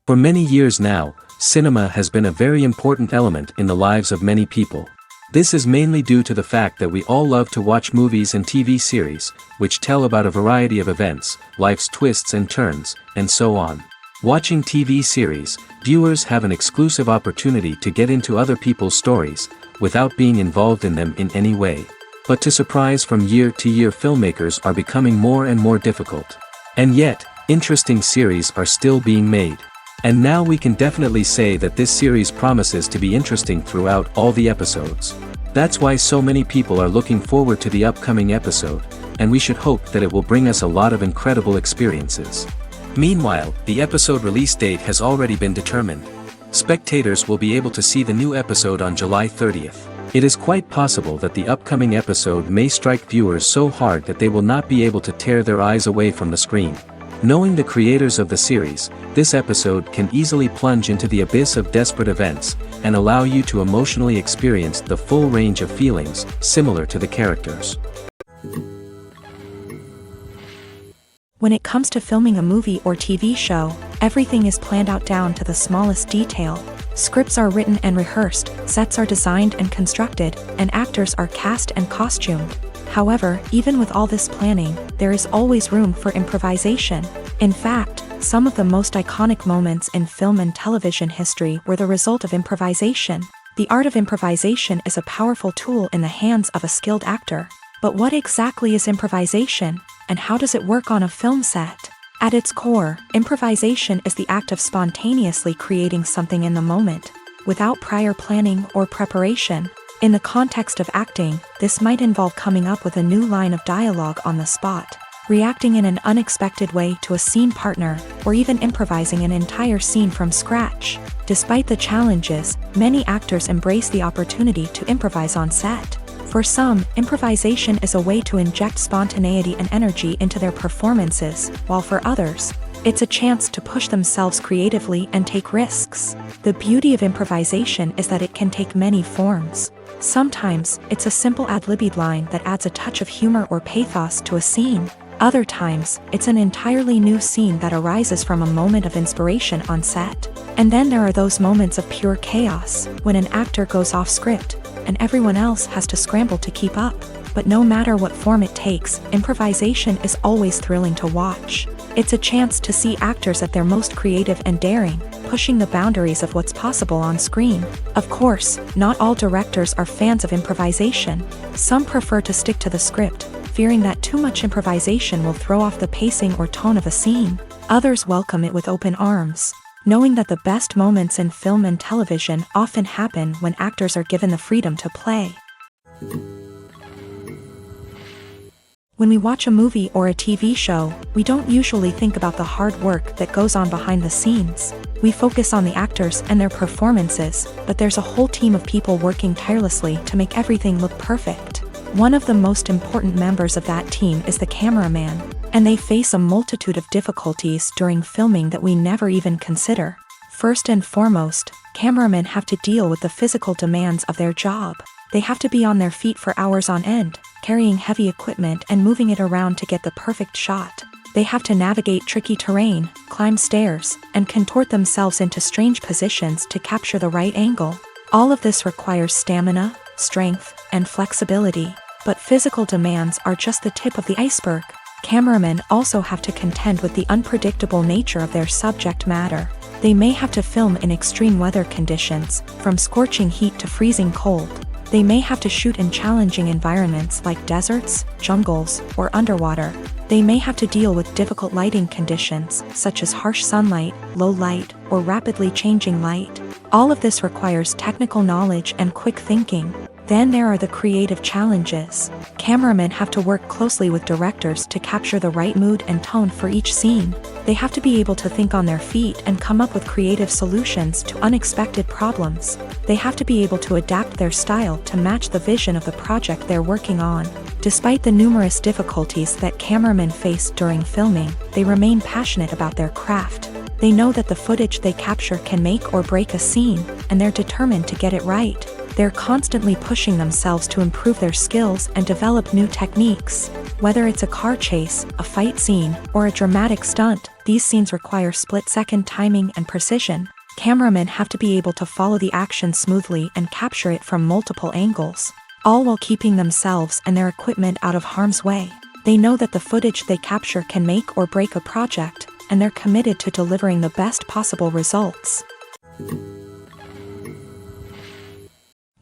For many years now, cinema has been a very important element in the lives of many people. This is mainly due to the fact that we all love to watch movies and TV series, which tell about a variety of events, life's twists and turns, and so on. Watching TV series, viewers have an exclusive opportunity to get into other people's stories, without being involved in them in any way. But to surprise from year to year, filmmakers are becoming more and more difficult. And yet, interesting series are still being made. And now we can definitely say that this series promises to be interesting throughout all the episodes. That's why so many people are looking forward to the upcoming episode, and we should hope that it will bring us a lot of incredible experiences. Meanwhile, the episode release date has already been determined. Spectators will be able to see the new episode on July 30th. It is quite possible that the upcoming episode may strike viewers so hard that they will not be able to tear their eyes away from the screen. Knowing the creators of the series, this episode can easily plunge into the abyss of desperate events, and allow you to emotionally experience the full range of feelings, similar to the characters. When it comes to filming a movie or TV show, everything is planned out down to the smallest detail. Scripts are written and rehearsed, sets are designed and constructed, and actors are cast and costumed. However, even with all this planning, there is always room for improvisation. In fact, some of the most iconic moments in film and television history were the result of improvisation. The art of improvisation is a powerful tool in the hands of a skilled actor. But what exactly is improvisation, and how does it work on a film set? At its core, improvisation is the act of spontaneously creating something in the moment, without prior planning or preparation. In the context of acting, this might involve coming up with a new line of dialogue on the spot, reacting in an unexpected way to a scene partner, or even improvising an entire scene from scratch. Despite the challenges, many actors embrace the opportunity to improvise on set. For some, improvisation is a way to inject spontaneity and energy into their performances, while for others, it's a chance to push themselves creatively and take risks. The beauty of improvisation is that it can take many forms. Sometimes, it's a simple ad-libbed line that adds a touch of humor or pathos to a scene. Other times, it's an entirely new scene that arises from a moment of inspiration on set. And then there are those moments of pure chaos, when an actor goes off script, and everyone else has to scramble to keep up. But no matter what form it takes, improvisation is always thrilling to watch. It's a chance to see actors at their most creative and daring, pushing the boundaries of what's possible on screen. Of course, not all directors are fans of improvisation. Some prefer to stick to the script, fearing that too much improvisation will throw off the pacing or tone of a scene. Others welcome it with open arms, knowing that the best moments in film and television often happen when actors are given the freedom to play. When we watch a movie or a TV show, we don't usually think about the hard work that goes on behind the scenes. We focus on the actors and their performances, but there's a whole team of people working tirelessly to make everything look perfect. One of the most important members of that team is the cameraman, and they face a multitude of difficulties during filming that we never even consider. First and foremost, cameramen have to deal with the physical demands of their job. They have to be on their feet for hours on end, carrying heavy equipment and moving it around to get the perfect shot. They have to navigate tricky terrain, climb stairs, and contort themselves into strange positions to capture the right angle. All of this requires stamina, strength, and flexibility. But physical demands are just the tip of the iceberg. Cameramen also have to contend with the unpredictable nature of their subject matter. They may have to film in extreme weather conditions, from scorching heat to freezing cold. They may have to shoot in challenging environments like deserts, jungles, or underwater. They may have to deal with difficult lighting conditions, such as harsh sunlight, low light, or rapidly changing light. All of this requires technical knowledge and quick thinking. Then there are the creative challenges. Cameramen have to work closely with directors to capture the right mood and tone for each scene. They have to be able to think on their feet and come up with creative solutions to unexpected problems. They have to be able to adapt their style to match the vision of the project they're working on. Despite the numerous difficulties that cameramen face during filming, they remain passionate about their craft. They know that the footage they capture can make or break a scene, and they're determined to get it right. They're constantly pushing themselves to improve their skills and develop new techniques. Whether it's a car chase, a fight scene, or a dramatic stunt, these scenes require split-second timing and precision. Cameramen have to be able to follow the action smoothly and capture it from multiple angles, all while keeping themselves and their equipment out of harm's way. They know that the footage they capture can make or break a project, and they're committed to delivering the best possible results.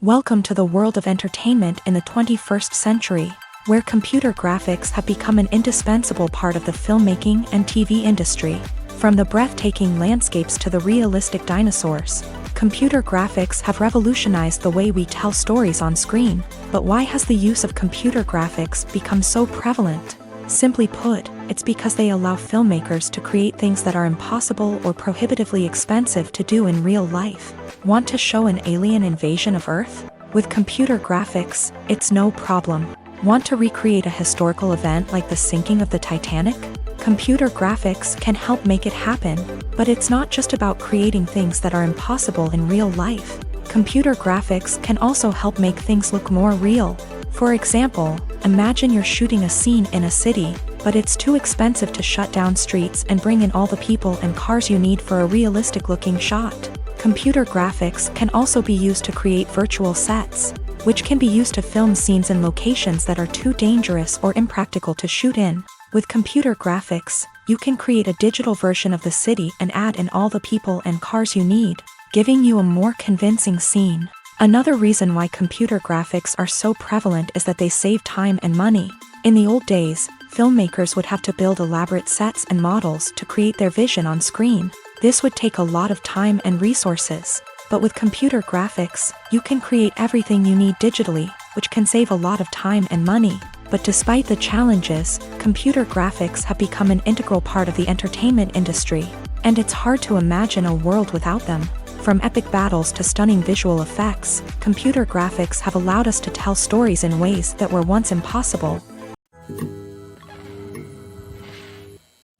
Welcome to the world of entertainment in the 21st century, where computer graphics have become an indispensable part of the filmmaking and TV industry. From the breathtaking landscapes to the realistic dinosaurs, computer graphics have revolutionized the way we tell stories on screen. But why has the use of computer graphics become so prevalent? Simply put, it's because they allow filmmakers to create things that are impossible or prohibitively expensive to do in real life. Want to show an alien invasion of Earth? With computer graphics, it's no problem. Want to recreate a historical event like the sinking of the Titanic? Computer graphics can help make it happen, but it's not just about creating things that are impossible in real life. Computer graphics can also help make things look more real. For example, imagine you're shooting a scene in a city, but it's too expensive to shut down streets and bring in all the people and cars you need for a realistic-looking shot. Computer graphics can also be used to create virtual sets, which can be used to film scenes in locations that are too dangerous or impractical to shoot in. With computer graphics, you can create a digital version of the city and add in all the people and cars you need, giving you a more convincing scene. Another reason why computer graphics are so prevalent is that they save time and money. In the old days, filmmakers would have to build elaborate sets and models to create their vision on screen. This would take a lot of time and resources. But with computer graphics, you can create everything you need digitally, which can save a lot of time and money. But despite the challenges, computer graphics have become an integral part of the entertainment industry, and it's hard to imagine a world without them. From epic battles to stunning visual effects, computer graphics have allowed us to tell stories in ways that were once impossible.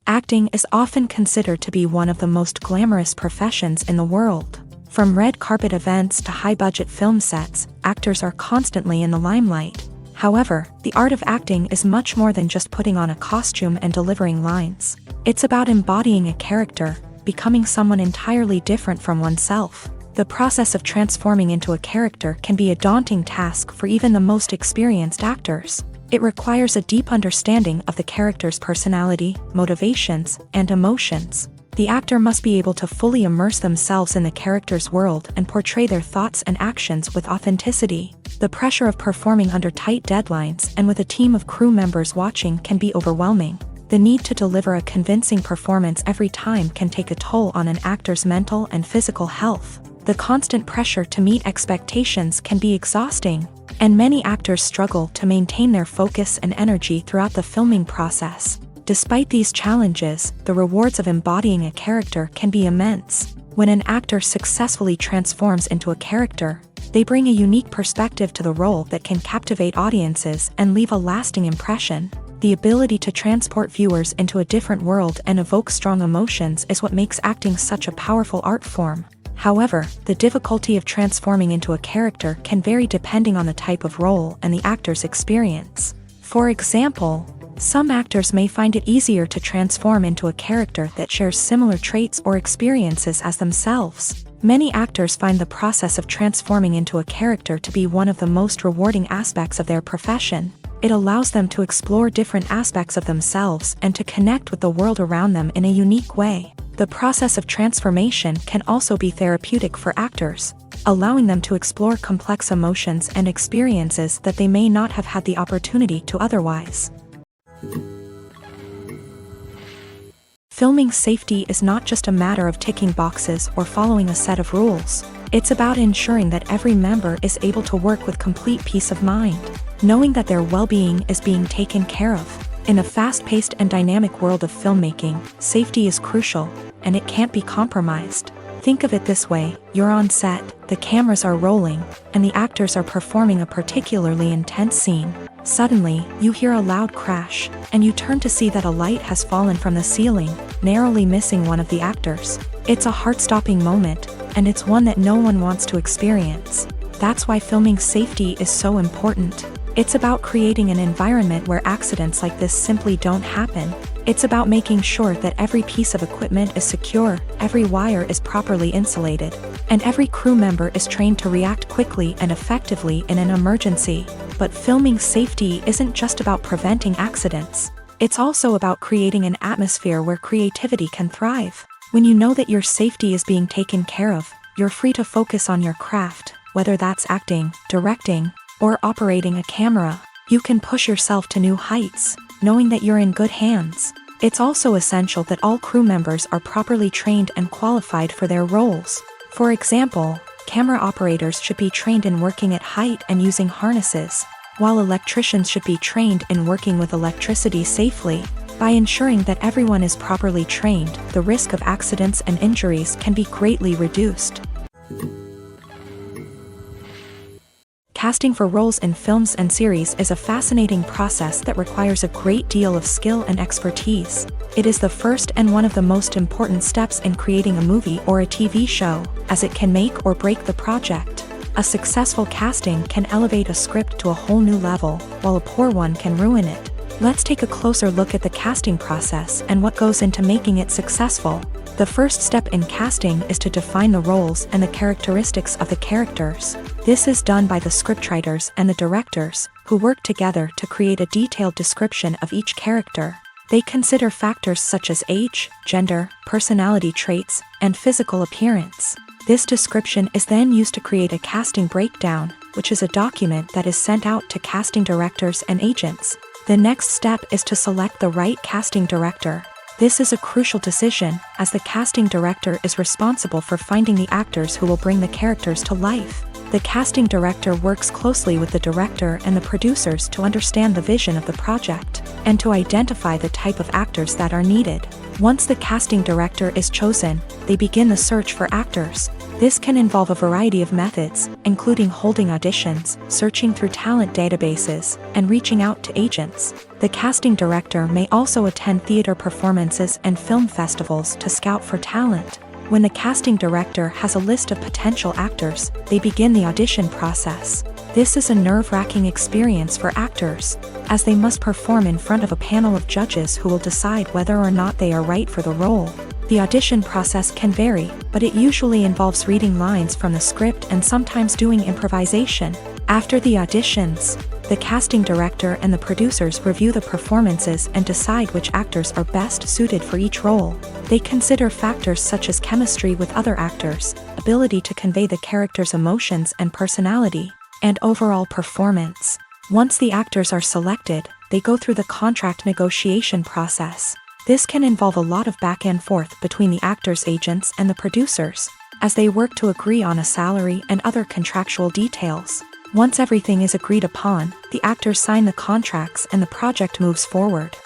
Acting is often considered to be one of the most glamorous professions in the world. From red carpet events to high-budget film sets, actors are constantly in the limelight. However, the art of acting is much more than just putting on a costume and delivering lines. It's about embodying a character, becoming someone entirely different from oneself. The process of transforming into a character can be a daunting task for even the most experienced actors. It requires a deep understanding of the character's personality, motivations, and emotions. The actor must be able to fully immerse themselves in the character's world and portray their thoughts and actions with authenticity. The pressure of performing under tight deadlines and with a team of crew members watching can be overwhelming. The need to deliver a convincing performance every time can take a toll on an actor's mental and physical health. The constant pressure to meet expectations can be exhausting, and many actors struggle to maintain their focus and energy throughout the filming process. Despite these challenges, the rewards of embodying a character can be immense. When an actor successfully transforms into a character, they bring a unique perspective to the role that can captivate audiences and leave a lasting impression. The ability to transport viewers into a different world and evoke strong emotions is what makes acting such a powerful art form. However, the difficulty of transforming into a character can vary depending on the type of role and the actor's experience. For example, some actors may find it easier to transform into a character that shares similar traits or experiences as themselves. Many actors find the process of transforming into a character to be one of the most rewarding aspects of their profession. It allows them to explore different aspects of themselves and to connect with the world around them in a unique way. The process of transformation can also be therapeutic for actors, allowing them to explore complex emotions and experiences that they may not have had the opportunity to otherwise. Filming safety is not just a matter of ticking boxes or following a set of rules. It's about ensuring that every member is able to work with complete peace of mind, knowing that their well-being is being taken care of. In a fast-paced and dynamic world of filmmaking, safety is crucial, and it can't be compromised. Think of it this way: you're on set, the cameras are rolling, and the actors are performing a particularly intense scene. Suddenly, you hear a loud crash, and you turn to see that a light has fallen from the ceiling, narrowly missing one of the actors. It's a heart-stopping moment, and it's one that no one wants to experience. That's why filming safety is so important. It's about creating an environment where accidents like this simply don't happen. It's about making sure that every piece of equipment is secure, every wire is properly insulated, and every crew member is trained to react quickly and effectively in an emergency. But filming safety isn't just about preventing accidents. It's also about creating an atmosphere where creativity can thrive. When you know that your safety is being taken care of, you're free to focus on your craft, whether that's acting, directing, or operating a camera. You can push yourself to new heights, knowing that you're in good hands. It's also essential that all crew members are properly trained and qualified for their roles. For example, camera operators should be trained in working at height and using harnesses, while electricians should be trained in working with electricity safely. By ensuring that everyone is properly trained, the risk of accidents and injuries can be greatly reduced. Casting for roles in films and series is a fascinating process that requires a great deal of skill and expertise. It is the first and one of the most important steps in creating a movie or a TV show, as it can make or break the project. A successful casting can elevate a script to a whole new level, while a poor one can ruin it. Let's take a closer look at the casting process and what goes into making it successful. The first step in casting is to define the roles and the characteristics of the characters. This is done by the scriptwriters and the directors, who work together to create a detailed description of each character. They consider factors such as age, gender, personality traits, and physical appearance. This description is then used to create a casting breakdown, which is a document that is sent out to casting directors and agents. The next step is to select the right casting director. This is a crucial decision, as the casting director is responsible for finding the actors who will bring the characters to life. The casting director works closely with the director and the producers to understand the vision of the project, and to identify the type of actors that are needed. Once the casting director is chosen, they begin the search for actors. This can involve a variety of methods, including holding auditions, searching through talent databases, and reaching out to agents. The casting director may also attend theater performances and film festivals to scout for talent. When the casting director has a list of potential actors, they begin the audition process. This is a nerve-wracking experience for actors, as they must perform in front of a panel of judges who will decide whether or not they are right for the role. The audition process can vary, but it usually involves reading lines from the script and sometimes doing improvisation. After the auditions, the casting director and the producers review the performances and decide which actors are best suited for each role. They consider factors such as chemistry with other actors, ability to convey the character's emotions and personality, and overall performance. Once the actors are selected, they go through the contract negotiation process. This can involve a lot of back and forth between the actors' agents and the producers, as they work to agree on a salary and other contractual details. Once everything is agreed upon, the actors sign the contracts and the project moves forward.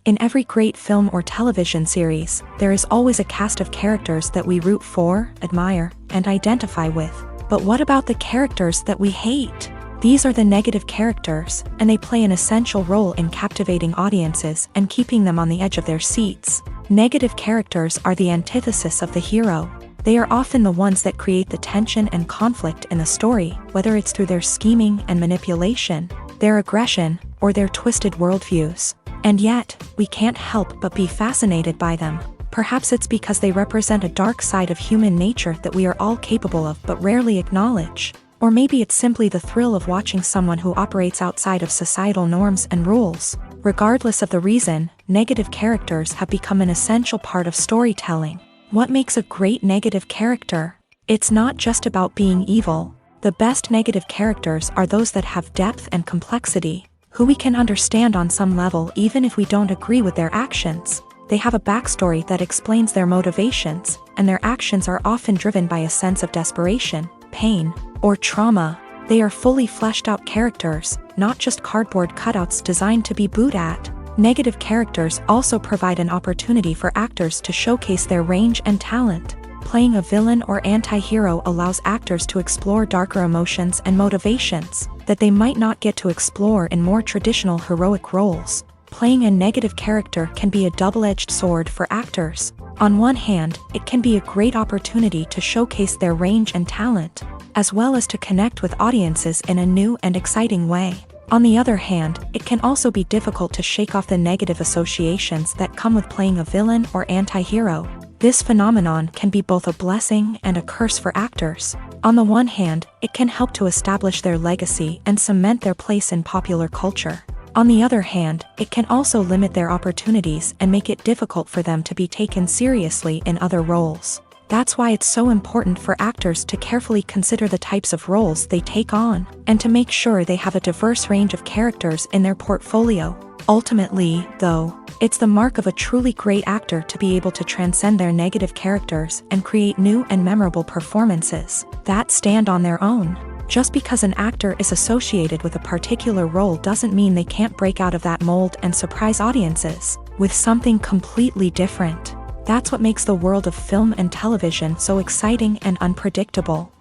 In every great film or television series, there is always a cast of characters that we root for, admire, and identify with. But what about the characters that we hate? These are the negative characters, and they play an essential role in captivating audiences and keeping them on the edge of their seats. Negative characters are the antithesis of the hero. They are often the ones that create the tension and conflict in the story, whether it's through their scheming and manipulation, their aggression, or their twisted worldviews. And yet, we can't help but be fascinated by them. Perhaps it's because they represent a dark side of human nature that we are all capable of but rarely acknowledge. Or maybe it's simply the thrill of watching someone who operates outside of societal norms and rules. Regardless of the reason, negative characters have become an essential part of storytelling. What makes a great negative character? It's not just about being evil. The best negative characters are those that have depth and complexity, who we can understand on some level even if we don't agree with their actions. They have a backstory that explains their motivations, and their actions are often driven by a sense of desperation, pain, or trauma. They are fully fleshed out characters, not just cardboard cutouts designed to be booed at. Negative characters also provide an opportunity for actors to showcase their range and talent. Playing a villain or anti-hero allows actors to explore darker emotions and motivations that they might not get to explore in more traditional heroic roles. Playing a negative character can be a double-edged sword for actors. On one hand, it can be a great opportunity to showcase their range and talent, as well as to connect with audiences in a new and exciting way. On the other hand, it can also be difficult to shake off the negative associations that come with playing a villain or anti-hero. This phenomenon can be both a blessing and a curse for actors. On the one hand, it can help to establish their legacy and cement their place in popular culture. On the other hand, it can also limit their opportunities and make it difficult for them to be taken seriously in other roles. That's why it's so important for actors to carefully consider the types of roles they take on, and to make sure they have a diverse range of characters in their portfolio. Ultimately, though, it's the mark of a truly great actor to be able to transcend their negative characters and create new and memorable performances that stand on their own. Just because an actor is associated with a particular role doesn't mean they can't break out of that mold and surprise audiences with something completely different. That's what makes the world of film and television so exciting and unpredictable.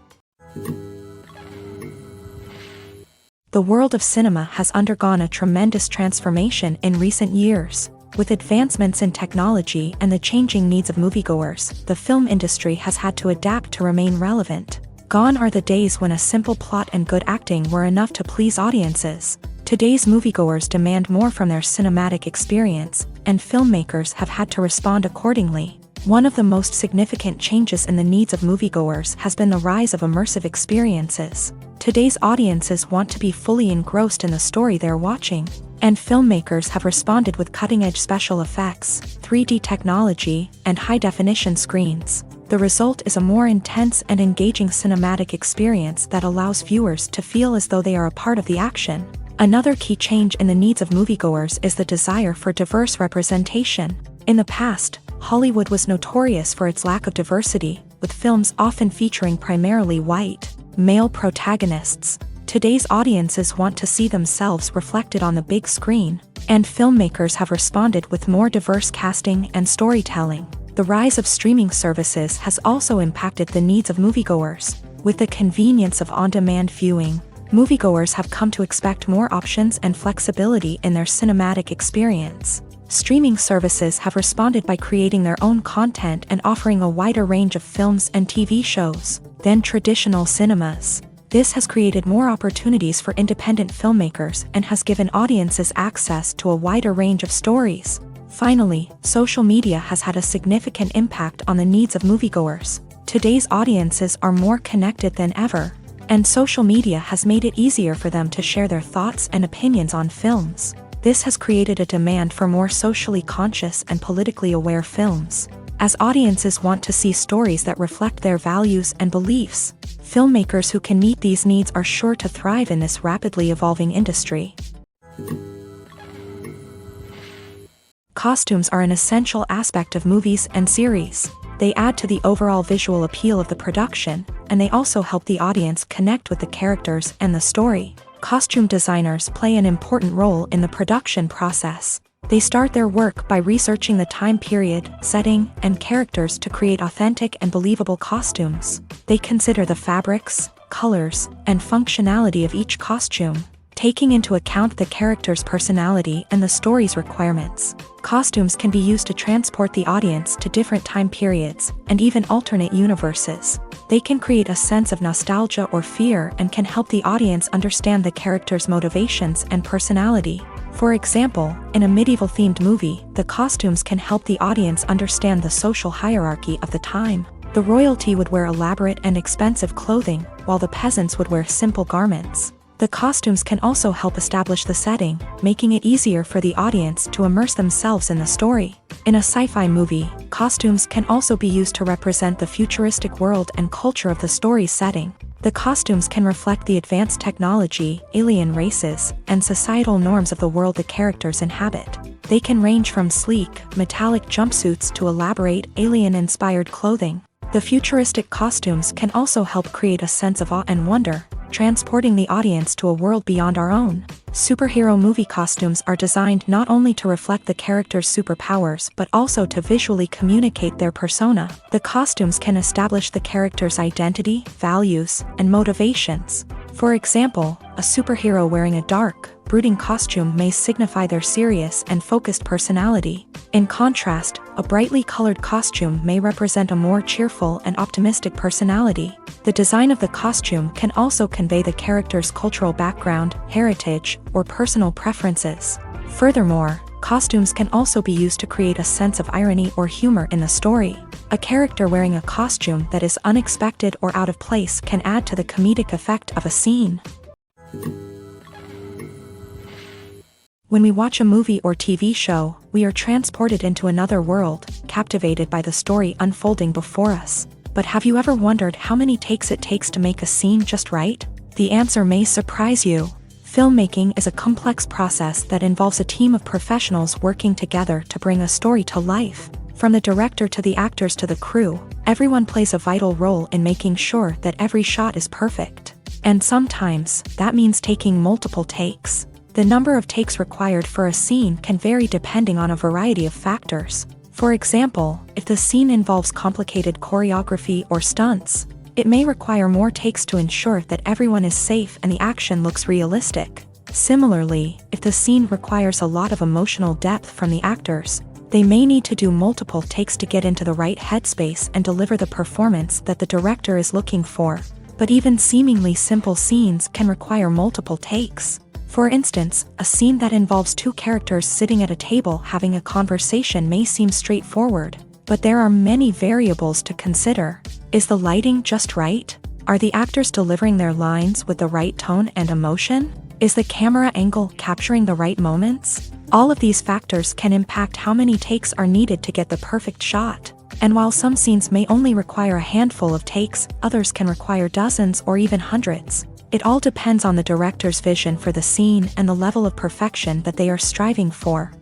The world of cinema has undergone a tremendous transformation in recent years. With advancements in technology and the changing needs of moviegoers, the film industry has had to adapt to remain relevant. Gone are the days when a simple plot and good acting were enough to please audiences. Today's moviegoers demand more from their cinematic experience, and filmmakers have had to respond accordingly. One of the most significant changes in the needs of moviegoers has been the rise of immersive experiences. Today's audiences want to be fully engrossed in the story they're watching, and filmmakers have responded with cutting-edge special effects, 3D technology, and high-definition screens. The result is a more intense and engaging cinematic experience that allows viewers to feel as though they are a part of the action. Another key change in the needs of moviegoers is the desire for diverse representation. In the past, Hollywood was notorious for its lack of diversity, with films often featuring primarily white, male protagonists. Today's audiences want to see themselves reflected on the big screen, and filmmakers have responded with more diverse casting and storytelling. The rise of streaming services has also impacted the needs of moviegoers. With the convenience of on-demand viewing, moviegoers have come to expect more options and flexibility in their cinematic experience. Streaming services have responded by creating their own content and offering a wider range of films and TV shows than traditional cinemas. This has created more opportunities for independent filmmakers and has given audiences access to a wider range of stories. Finally, social media has had a significant impact on the needs of moviegoers. Today's audiences are more connected than ever, and social media has made it easier for them to share their thoughts and opinions on films. This has created a demand for more socially conscious and politically aware films. As audiences want to see stories that reflect their values and beliefs, filmmakers who can meet these needs are sure to thrive in this rapidly evolving industry. Costumes are an essential aspect of movies and series. They add to the overall visual appeal of the production, and they also help the audience connect with the characters and the story. Costume designers play an important role in the production process. They start their work by researching the time period, setting, and characters to create authentic and believable costumes. They consider the fabrics, colors, and functionality of each costume, taking into account the character's personality and the story's requirements. Costumes can be used to transport the audience to different time periods and even alternate universes. They can create a sense of nostalgia or fear and can help the audience understand the character's motivations and personality. For example, in a medieval-themed movie, the costumes can help the audience understand the social hierarchy of the time. The royalty would wear elaborate and expensive clothing, while the peasants would wear simple garments. The costumes can also help establish the setting, making it easier for the audience to immerse themselves in the story. In a sci-fi movie, costumes can also be used to represent the futuristic world and culture of the story's setting. The costumes can reflect the advanced technology, alien races, and societal norms of the world the characters inhabit. They can range from sleek, metallic jumpsuits to elaborate, alien-inspired clothing. The futuristic costumes can also help create a sense of awe and wonder, transporting the audience to a world beyond our own. Superhero movie costumes are designed not only to reflect the character's superpowers but also to visually communicate their persona. The costumes can establish the character's identity, values, and motivations. For example, a superhero wearing a dark, brooding costume may signify their serious and focused personality. In contrast, a brightly colored costume may represent a more cheerful and optimistic personality. The design of the costume can also convey the character's cultural background, heritage, or personal preferences. Furthermore, costumes can also be used to create a sense of irony or humor in the story. A character wearing a costume that is unexpected or out of place can add to the comedic effect of a scene. When we watch a movie or TV show, we are transported into another world, captivated by the story unfolding before us. But have you ever wondered how many takes it takes to make a scene just right? The answer may surprise you. Filmmaking is a complex process that involves a team of professionals working together to bring a story to life. From the director to the actors to the crew, everyone plays a vital role in making sure that every shot is perfect. And sometimes, that means taking multiple takes. The number of takes required for a scene can vary depending on a variety of factors. For example, if the scene involves complicated choreography or stunts, it may require more takes to ensure that everyone is safe and the action looks realistic. Similarly, if the scene requires a lot of emotional depth from the actors, they may need to do multiple takes to get into the right headspace and deliver the performance that the director is looking for. But even seemingly simple scenes can require multiple takes. For instance, a scene that involves two characters sitting at a table having a conversation may seem straightforward, but there are many variables to consider. Is the lighting just right? Are the actors delivering their lines with the right tone and emotion? Is the camera angle capturing the right moments? All of these factors can impact how many takes are needed to get the perfect shot. And while some scenes may only require a handful of takes, others can require dozens or even hundreds. It all depends on the director's vision for the scene and the level of perfection that they are striving for.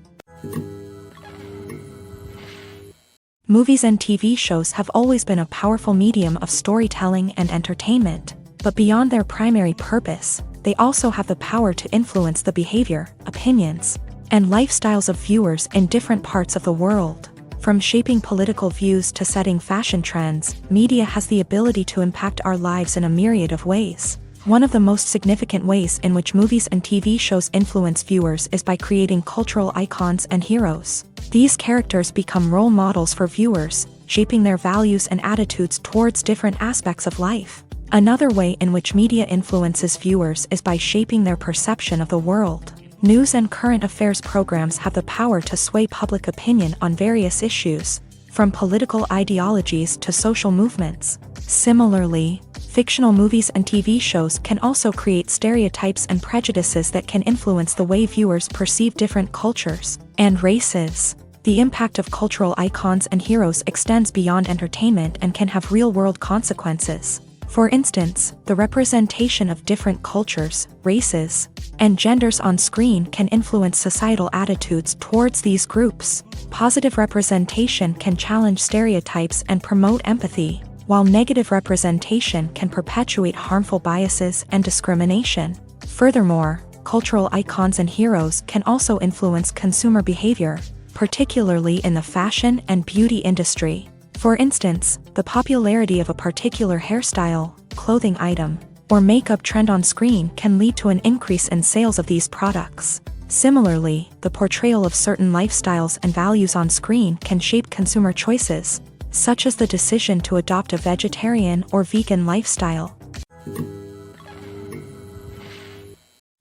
Movies and TV shows have always been a powerful medium of storytelling and entertainment, but beyond their primary purpose, they also have the power to influence the behavior, opinions, and lifestyles of viewers in different parts of the world. From shaping political views to setting fashion trends, media has the ability to impact our lives in a myriad of ways. One of the most significant ways in which movies and TV shows influence viewers is by creating cultural icons and heroes. These characters become role models for viewers, shaping their values and attitudes towards different aspects of life. Another way in which media influences viewers is by shaping their perception of the world. News and current affairs programs have the power to sway public opinion on various issues, from political ideologies to social movements. Similarly, fictional movies and TV shows can also create stereotypes and prejudices that can influence the way viewers perceive different cultures and races. The impact of cultural icons and heroes extends beyond entertainment and can have real-world consequences. For instance, the representation of different cultures, races, and genders on screen can influence societal attitudes towards these groups. Positive representation can challenge stereotypes and promote empathy, while negative representation can perpetuate harmful biases and discrimination. Furthermore, cultural icons and heroes can also influence consumer behavior, particularly in the fashion and beauty industry. For instance, the popularity of a particular hairstyle, clothing item, or makeup trend on screen can lead to an increase in sales of these products. Similarly, the portrayal of certain lifestyles and values on screen can shape consumer choices, such as the decision to adopt a vegetarian or vegan lifestyle.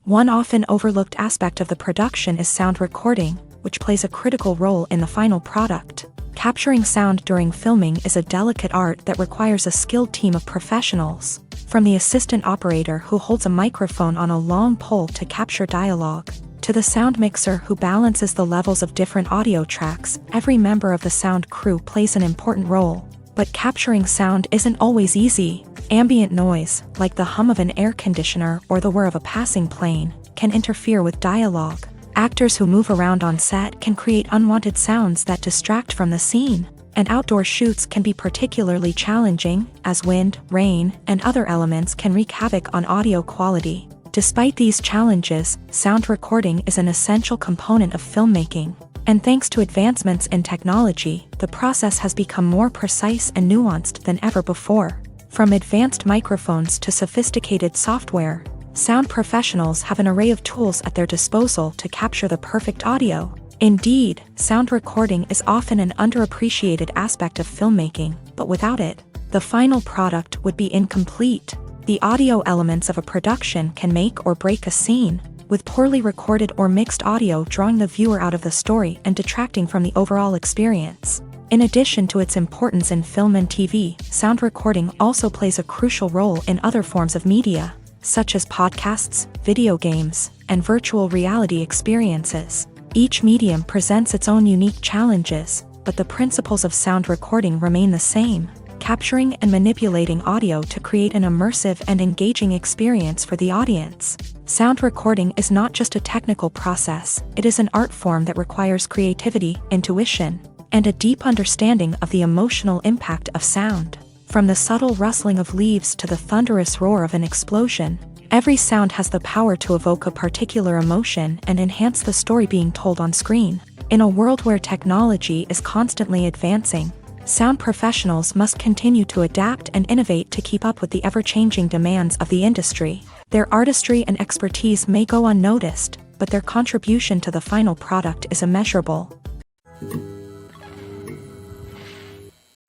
One often overlooked aspect of the production is sound recording, which plays a critical role in the final product. Capturing sound during filming is a delicate art that requires a skilled team of professionals. From the assistant operator who holds a microphone on a long pole to capture dialogue, to the sound mixer who balances the levels of different audio tracks, every member of the sound crew plays an important role. But capturing sound isn't always easy. Ambient noise, like the hum of an air conditioner or the whir of a passing plane, can interfere with dialogue. Actors who move around on set can create unwanted sounds that distract from the scene. And outdoor shoots can be particularly challenging, as wind, rain, and other elements can wreak havoc on audio quality. Despite these challenges, sound recording is an essential component of filmmaking. And thanks to advancements in technology, the process has become more precise and nuanced than ever before. From advanced microphones to sophisticated software, sound professionals have an array of tools at their disposal to capture the perfect audio. Indeed, sound recording is often an underappreciated aspect of filmmaking, but without it, the final product would be incomplete. The audio elements of a production can make or break a scene, with poorly recorded or mixed audio drawing the viewer out of the story and detracting from the overall experience. In addition to its importance in film and TV, sound recording also plays a crucial role in other forms of media, such as podcasts, video games, and virtual reality experiences. Each medium presents its own unique challenges, but the principles of sound recording remain the same, capturing and manipulating audio to create an immersive and engaging experience for the audience. Sound recording is not just a technical process, it is an art form that requires creativity, intuition, and a deep understanding of the emotional impact of sound. From the subtle rustling of leaves to the thunderous roar of an explosion, every sound has the power to evoke a particular emotion and enhance the story being told on screen. In a world where technology is constantly advancing, sound professionals must continue to adapt and innovate to keep up with the ever-changing demands of the industry. Their artistry and expertise may go unnoticed, but their contribution to the final product is immeasurable.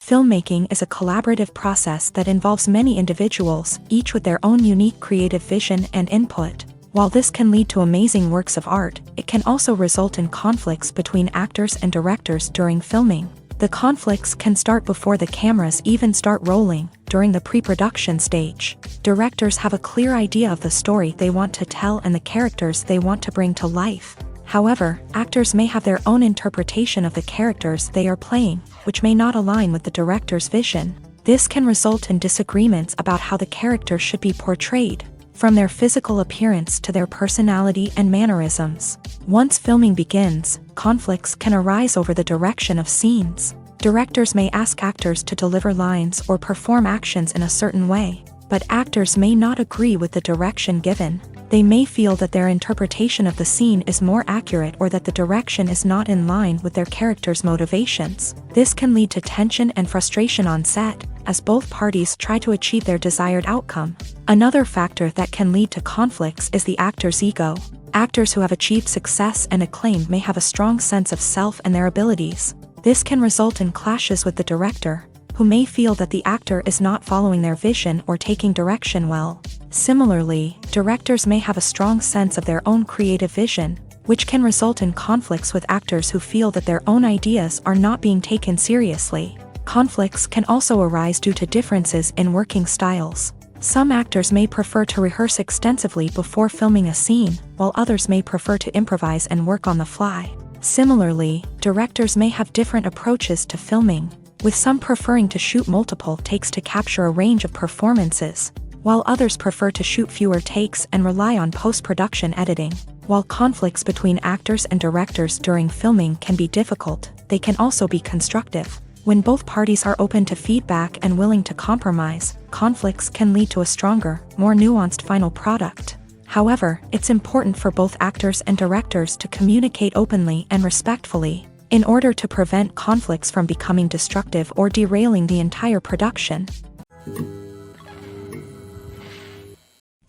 Filmmaking is a collaborative process that involves many individuals, each with their own unique creative vision and input. While this can lead to amazing works of art, it can also result in conflicts between actors and directors during filming. The conflicts can start before the cameras even start rolling, during the pre-production stage. Directors have a clear idea of the story they want to tell and the characters they want to bring to life. However, actors may have their own interpretation of the characters they are playing, which may not align with the director's vision. This can result in disagreements about how the character should be portrayed, from their physical appearance to their personality and mannerisms. Once filming begins, conflicts can arise over the direction of scenes. Directors may ask actors to deliver lines or perform actions in a certain way, but actors may not agree with the direction given. They may feel that their interpretation of the scene is more accurate or that the direction is not in line with their character's motivations. This can lead to tension and frustration on set, as both parties try to achieve their desired outcome. Another factor that can lead to conflicts is the actor's ego. Actors who have achieved success and acclaim may have a strong sense of self and their abilities. This can result in clashes with the director, who may feel that the actor is not following their vision or taking direction well. Similarly, directors may have a strong sense of their own creative vision, which can result in conflicts with actors who feel that their own ideas are not being taken seriously. Conflicts can also arise due to differences in working styles. Some actors may prefer to rehearse extensively before filming a scene, while others may prefer to improvise and work on the fly. Similarly, directors may have different approaches to filming, with some preferring to shoot multiple takes to capture a range of performances, while others prefer to shoot fewer takes and rely on post-production editing. While conflicts between actors and directors during filming can be difficult, they can also be constructive. When both parties are open to feedback and willing to compromise, conflicts can lead to a stronger, more nuanced final product. However, it's important for both actors and directors to communicate openly and respectfully, in order to prevent conflicts from becoming destructive or derailing the entire production.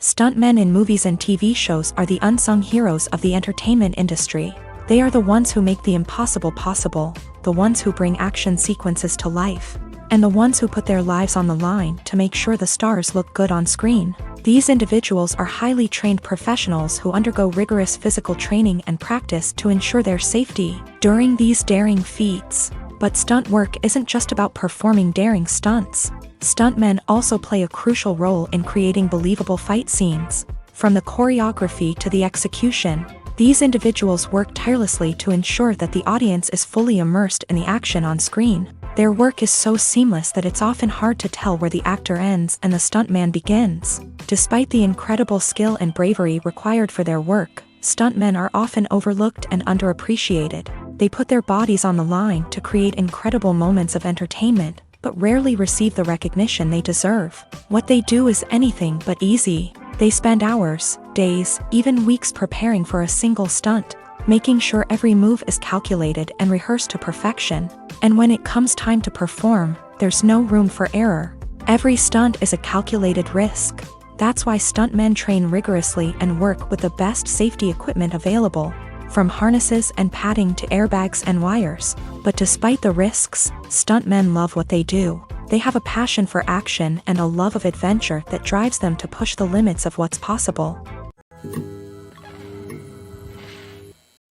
Stuntmen in movies and TV shows are the unsung heroes of the entertainment industry. They are the ones who make the impossible possible, the ones who bring action sequences to life, and the ones who put their lives on the line to make sure the stars look good on screen. These individuals are highly trained professionals who undergo rigorous physical training and practice to ensure their safety. During these daring feats, But stunt work isn't just about performing daring stunts. Stuntmen also play a crucial role in creating believable fight scenes. From the choreography to the execution, these individuals work tirelessly to ensure that the audience is fully immersed in the action on screen. Their work is so seamless that it's often hard to tell where the actor ends and the stuntman begins. Despite the incredible skill and bravery required for their work, stuntmen are often overlooked and underappreciated. They put their bodies on the line to create incredible moments of entertainment, but rarely receive the recognition they deserve. What they do is anything but easy. They spend hours, days, even weeks preparing for a single stunt, making sure every move is calculated and rehearsed to perfection. And when it comes time to perform, there's no room for error. Every stunt is a calculated risk. That's why stuntmen train rigorously and work with the best safety equipment available, from harnesses and padding to airbags and wires. But despite the risks, stuntmen love what they do. They have a passion for action and a love of adventure that drives them to push the limits of what's possible.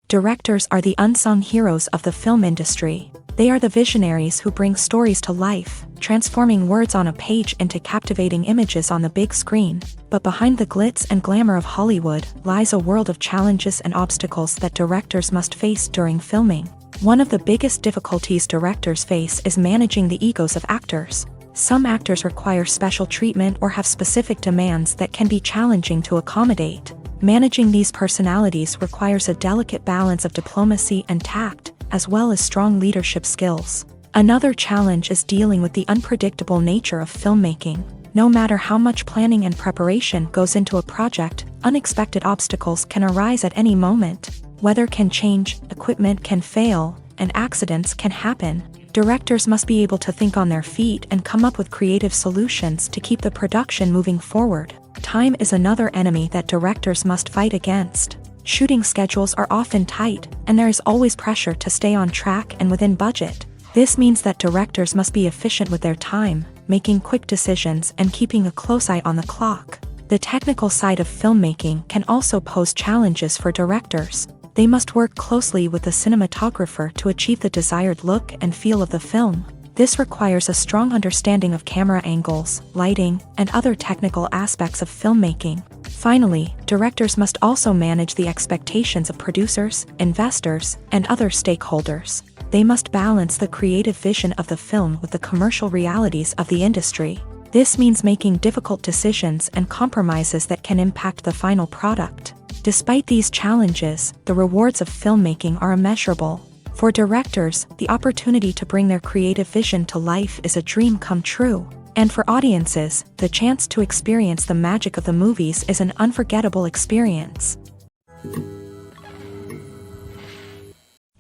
Directors are the unsung heroes of the film industry. They are the visionaries who bring stories to life, transforming words on a page into captivating images on the big screen. But behind the glitz and glamour of Hollywood lies a world of challenges and obstacles that directors must face during filming. One of the biggest difficulties directors face is managing the egos of actors. Some actors require special treatment or have specific demands that can be challenging to accommodate. Managing these personalities requires a delicate balance of diplomacy and tact, as well as strong leadership skills. Another challenge is dealing with the unpredictable nature of filmmaking. No matter how much planning and preparation goes into a project, unexpected obstacles can arise at any moment. Weather can change, equipment can fail, and accidents can happen. Directors must be able to think on their feet and come up with creative solutions to keep the production moving forward. Time is another enemy that directors must fight against. Shooting schedules are often tight, and there is always pressure to stay on track and within budget. This means that directors must be efficient with their time, making quick decisions and keeping a close eye on the clock. The technical side of filmmaking can also pose challenges for directors. They must work closely with the cinematographer to achieve the desired look and feel of the film. This requires a strong understanding of camera angles, lighting, and other technical aspects of filmmaking. Finally, directors must also manage the expectations of producers, investors, and other stakeholders. They must balance the creative vision of the film with the commercial realities of the industry. This means making difficult decisions and compromises that can impact the final product. Despite these challenges, the rewards of filmmaking are immeasurable. For directors, the opportunity to bring their creative vision to life is a dream come true. And for audiences, the chance to experience the magic of the movies is an unforgettable experience.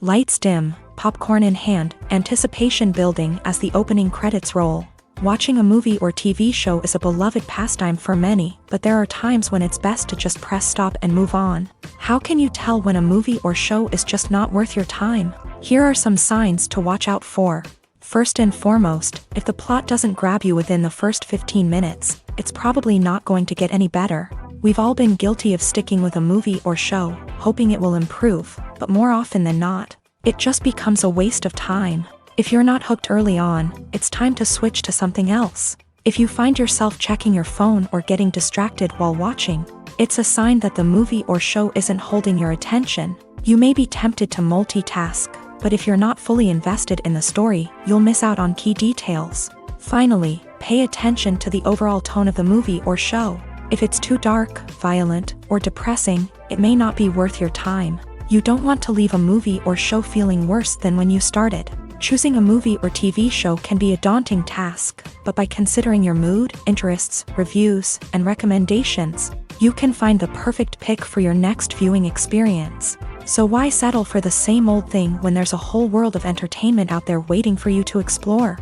Lights dim, popcorn in hand, anticipation building as the opening credits roll. Watching a movie or TV show is a beloved pastime for many, but there are times when it's best to just press stop and move on. How can you tell when a movie or show is just not worth your time? Here are some signs to watch out for. First and foremost, if the plot doesn't grab you within the first 15 minutes, it's probably not going to get any better. We've all been guilty of sticking with a movie or show, hoping it will improve, but more often than not, it just becomes a waste of time. If you're not hooked early on, it's time to switch to something else. If you find yourself checking your phone or getting distracted while watching, it's a sign that the movie or show isn't holding your attention. You may be tempted to multitask, but if you're not fully invested in the story, you'll miss out on key details. Finally, pay attention to the overall tone of the movie or show. If it's too dark, violent, or depressing, it may not be worth your time. You don't want to leave a movie or show feeling worse than when you started. Choosing a movie or TV show can be a daunting task, but by considering your mood, interests, reviews, and recommendations, you can find the perfect pick for your next viewing experience. So why settle for the same old thing when there's a whole world of entertainment out there waiting for you to explore?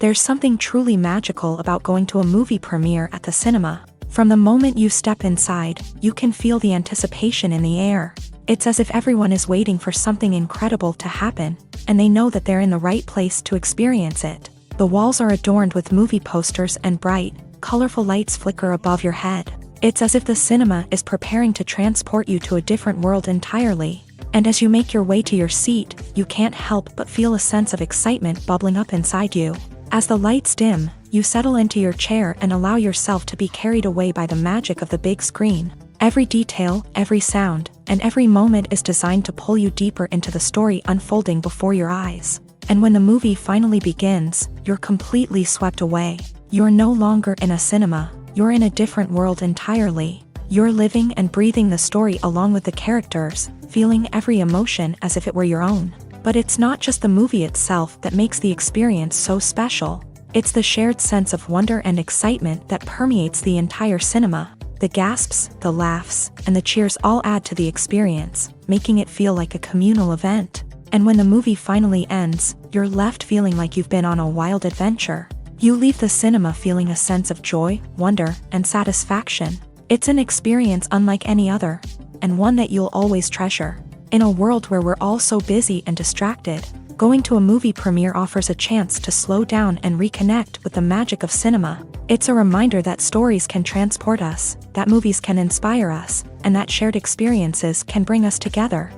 There's something truly magical about going to a movie premiere at the cinema. From the moment you step inside, you can feel the anticipation in the air. It's as if everyone is waiting for something incredible to happen, and they know that they're in the right place to experience it. The walls are adorned with movie posters and bright, colorful lights flicker above your head. It's as if the cinema is preparing to transport you to a different world entirely. And as you make your way to your seat, you can't help but feel a sense of excitement bubbling up inside you. As the lights dim, you settle into your chair and allow yourself to be carried away by the magic of the big screen. Every detail, every sound, and every moment is designed to pull you deeper into the story unfolding before your eyes. And when the movie finally begins, you're completely swept away. You're no longer in a cinema, you're in a different world entirely. You're living and breathing the story along with the characters, feeling every emotion as if it were your own. But it's not just the movie itself that makes the experience so special. It's the shared sense of wonder and excitement that permeates the entire cinema. The gasps, the laughs, and the cheers all add to the experience, making it feel like a communal event. And when the movie finally ends, you're left feeling like you've been on a wild adventure. You leave the cinema feeling a sense of joy, wonder, and satisfaction. It's an experience unlike any other, and one that you'll always treasure. In a world where we're all so busy and distracted, going to a movie premiere offers a chance to slow down and reconnect with the magic of cinema. It's a reminder that stories can transport us, that movies can inspire us, and that shared experiences can bring us together.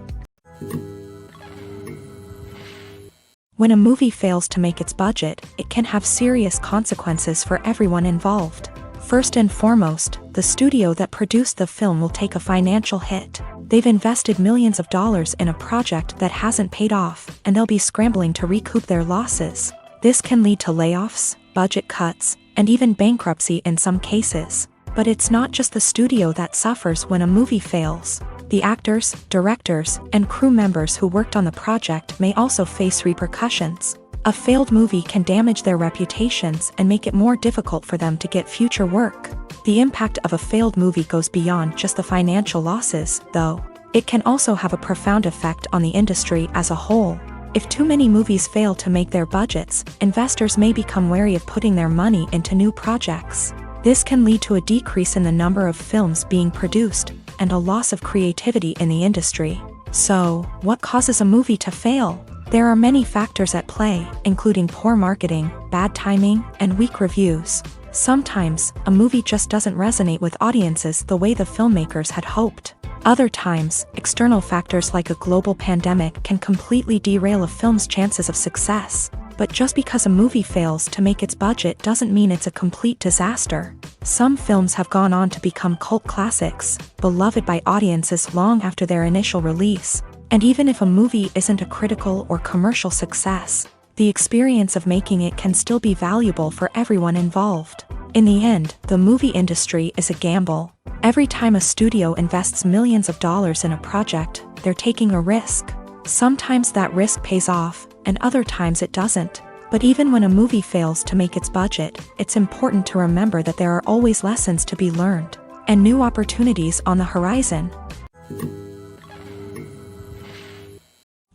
When a movie fails to make its budget, it can have serious consequences for everyone involved. First and foremost, the studio that produced the film will take a financial hit. They've invested millions of dollars in a project that hasn't paid off, and they'll be scrambling to recoup their losses. This can lead to layoffs, budget cuts, and even bankruptcy in some cases. But it's not just the studio that suffers when a movie fails. The actors, directors, and crew members who worked on the project may also face repercussions. A failed movie can damage their reputations and make it more difficult for them to get future work. The impact of a failed movie goes beyond just the financial losses, though. It can also have a profound effect on the industry as a whole. If too many movies fail to make their budgets, investors may become wary of putting their money into new projects. This can lead to a decrease in the number of films being produced, and a loss of creativity in the industry. So, what causes a movie to fail? There are many factors at play, including poor marketing, bad timing, and weak reviews. Sometimes, a movie just doesn't resonate with audiences the way the filmmakers had hoped. Other times, external factors like a global pandemic can completely derail a film's chances of success. But just because a movie fails to make its budget doesn't mean it's a complete disaster. Some films have gone on to become cult classics, beloved by audiences long after their initial release. And even if a movie isn't a critical or commercial success, the experience of making it can still be valuable for everyone involved. In the end, the movie industry is a gamble. Every time a studio invests millions of dollars in a project, they're taking a risk. Sometimes that risk pays off, and other times it doesn't. But even when a movie fails to make its budget, it's important to remember that there are always lessons to be learned, and new opportunities on the horizon.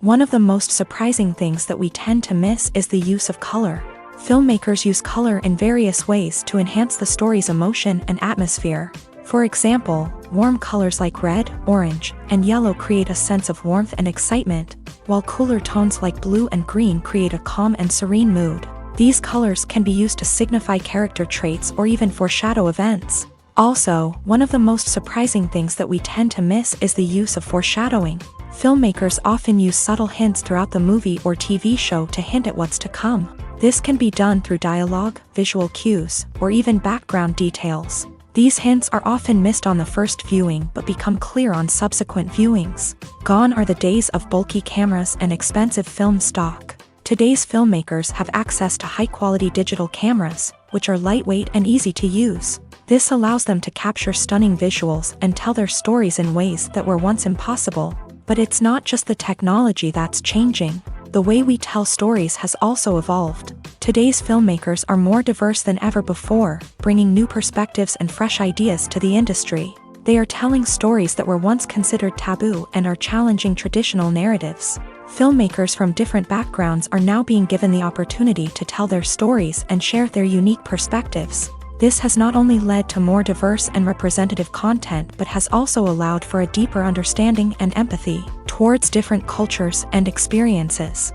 One of the most surprising things that we tend to miss is the use of color. Filmmakers use color in various ways to enhance the story's emotion and atmosphere. For example, warm colors like red, orange, and yellow create a sense of warmth and excitement, while cooler tones like blue and green create a calm and serene mood. These colors can be used to signify character traits or even foreshadow events. Also, one of the most surprising things that we tend to miss is the use of foreshadowing. Filmmakers often use subtle hints throughout the movie or TV show to hint at what's to come. This can be done through dialogue, visual cues, or even background details. These hints are often missed on the first viewing but become clear on subsequent viewings. Gone are the days of bulky cameras and expensive film stock. Today's filmmakers have access to high-quality digital cameras, which are lightweight and easy to use. This allows them to capture stunning visuals and tell their stories in ways that were once impossible. But it's not just the technology that's changing. The way we tell stories has also evolved. Today's filmmakers are more diverse than ever before, bringing new perspectives and fresh ideas to the industry. They are telling stories that were once considered taboo and are challenging traditional narratives. Filmmakers from different backgrounds are now being given the opportunity to tell their stories and share their unique perspectives. This has not only led to more diverse and representative content but has also allowed for a deeper understanding and empathy towards different cultures and experiences.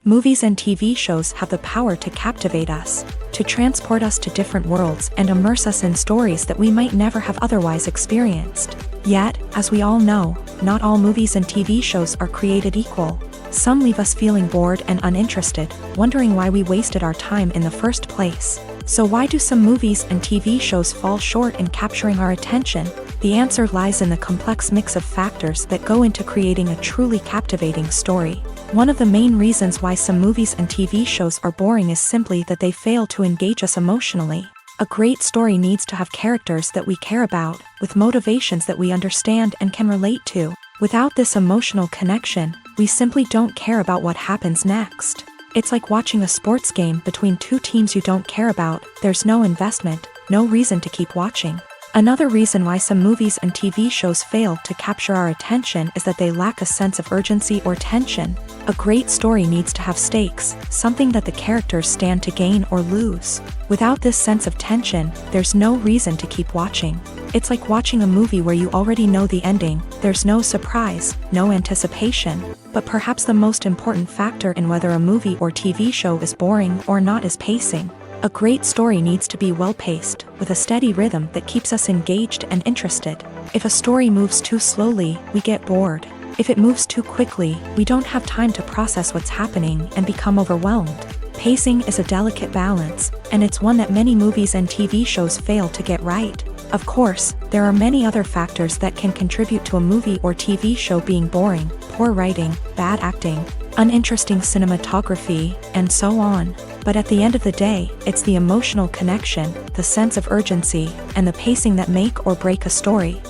Movies and TV shows have the power to captivate us, to transport us to different worlds and immerse us in stories that we might never have otherwise experienced. Yet, as we all know, not all movies and TV shows are created equal. Some leave us feeling bored and uninterested, wondering why we wasted our time in the first place. So why do some movies and TV shows fall short in capturing our attention? The answer lies in the complex mix of factors that go into creating a truly captivating story. One of the main reasons why some movies and TV shows are boring is simply that they fail to engage us emotionally. A great story needs to have characters that we care about, with motivations that we understand and can relate to. Without this emotional connection, we simply don't care about what happens next. It's like watching a sports game between two teams you don't care about. There's no investment, no reason to keep watching. Another reason why some movies and TV shows fail to capture our attention is that they lack a sense of urgency or tension. A great story needs to have stakes, something that the characters stand to gain or lose. Without this sense of tension, there's no reason to keep watching. It's like watching a movie where you already know the ending. There's no surprise, no anticipation. But perhaps the most important factor in whether a movie or TV show is boring or not is pacing. A great story needs to be well-paced, with a steady rhythm that keeps us engaged and interested. If a story moves too slowly, we get bored. If it moves too quickly, we don't have time to process what's happening and become overwhelmed. Pacing is a delicate balance, and it's one that many movies and TV shows fail to get right. Of course, there are many other factors that can contribute to a movie or TV show being boring: poor writing, bad acting, uninteresting cinematography, and so on. But at the end of the day, it's the emotional connection, the sense of urgency, and the pacing that make or break a story.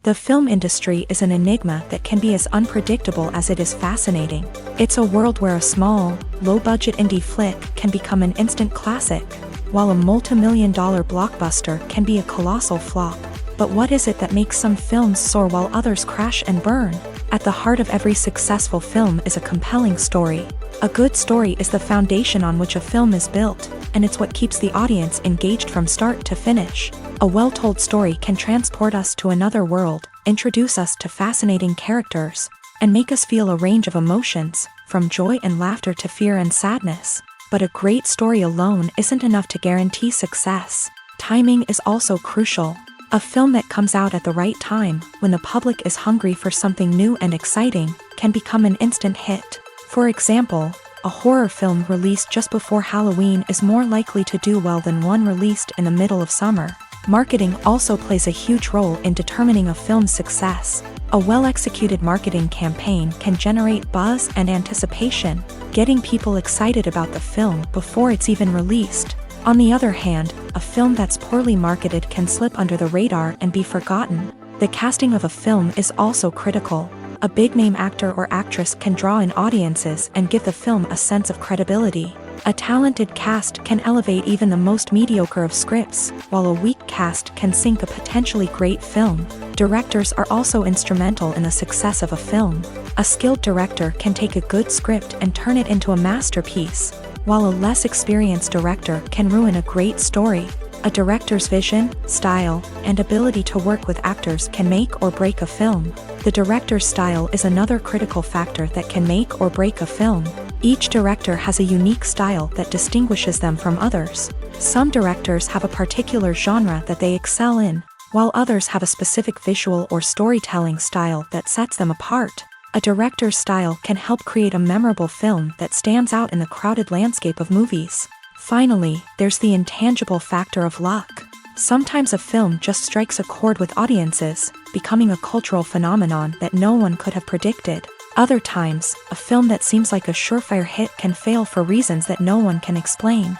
The film industry is an enigma that can be as unpredictable as it is fascinating. It's a world where a small, low-budget indie flick can become an instant classic, while a multi-million-dollar blockbuster can be a colossal flop. But what is it that makes some films soar while others crash and burn? At the heart of every successful film is a compelling story. A good story is the foundation on which a film is built, and it's what keeps the audience engaged from start to finish. A well-told story can transport us to another world, introduce us to fascinating characters, and make us feel a range of emotions, from joy and laughter to fear and sadness. But a great story alone isn't enough to guarantee success. Timing is also crucial. A film that comes out at the right time, when the public is hungry for something new and exciting, can become an instant hit. For example, a horror film released just before Halloween is more likely to do well than one released in the middle of summer. Marketing also plays a huge role in determining a film's success. A well-executed marketing campaign can generate buzz and anticipation, getting people excited about the film before it's even released. On the other hand, a film that's poorly marketed can slip under the radar and be forgotten. The casting of a film is also critical. A big-name actor or actress can draw in audiences and give the film a sense of credibility. A talented cast can elevate even the most mediocre of scripts, while a weak cast can sink a potentially great film. Directors are also instrumental in the success of a film. A skilled director can take a good script and turn it into a masterpiece, while a less experienced director can ruin a great story. A director's vision, style, and ability to work with actors can make or break a film. The director's style is another critical factor that can make or break a film. Each director has a unique style that distinguishes them from others. Some directors have a particular genre that they excel in, while others have a specific visual or storytelling style that sets them apart. A director's style can help create a memorable film that stands out in the crowded landscape of movies. Finally, there's the intangible factor of luck. Sometimes a film just strikes a chord with audiences, becoming a cultural phenomenon that no one could have predicted. Other times, a film that seems like a surefire hit can fail for reasons that no one can explain.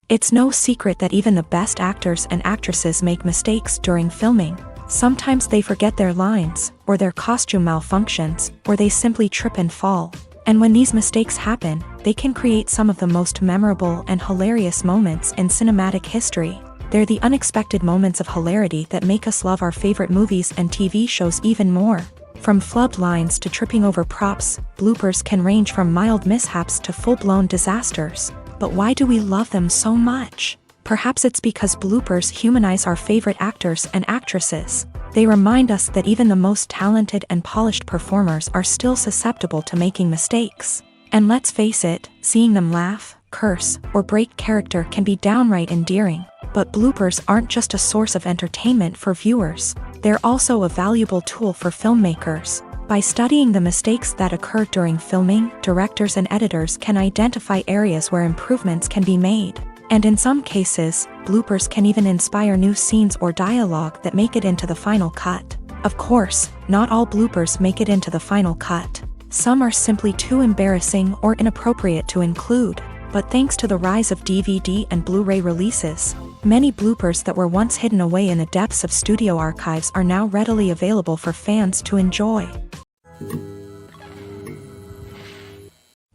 It's no secret that even the best actors and actresses make mistakes during filming. Sometimes they forget their lines, or their costume malfunctions, or they simply trip and fall. And when these mistakes happen, they can create some of the most memorable and hilarious moments in cinematic history. They're the unexpected moments of hilarity that make us love our favorite movies and TV shows even more. From flubbed lines to tripping over props, bloopers can range from mild mishaps to full-blown disasters. But why do we love them so much? Perhaps it's because bloopers humanize our favorite actors and actresses. They remind us that even the most talented and polished performers are still susceptible to making mistakes. And let's face it, seeing them laugh, curse, or break character can be downright endearing. But bloopers aren't just a source of entertainment for viewers, they're also a valuable tool for filmmakers. By studying the mistakes that occur during filming, directors and editors can identify areas where improvements can be made. And in some cases, bloopers can even inspire new scenes or dialogue that make it into the final cut. Of course, not all bloopers make it into the final cut. Some are simply too embarrassing or inappropriate to include. But thanks to the rise of DVD and Blu-ray releases, many bloopers that were once hidden away in the depths of studio archives are now readily available for fans to enjoy.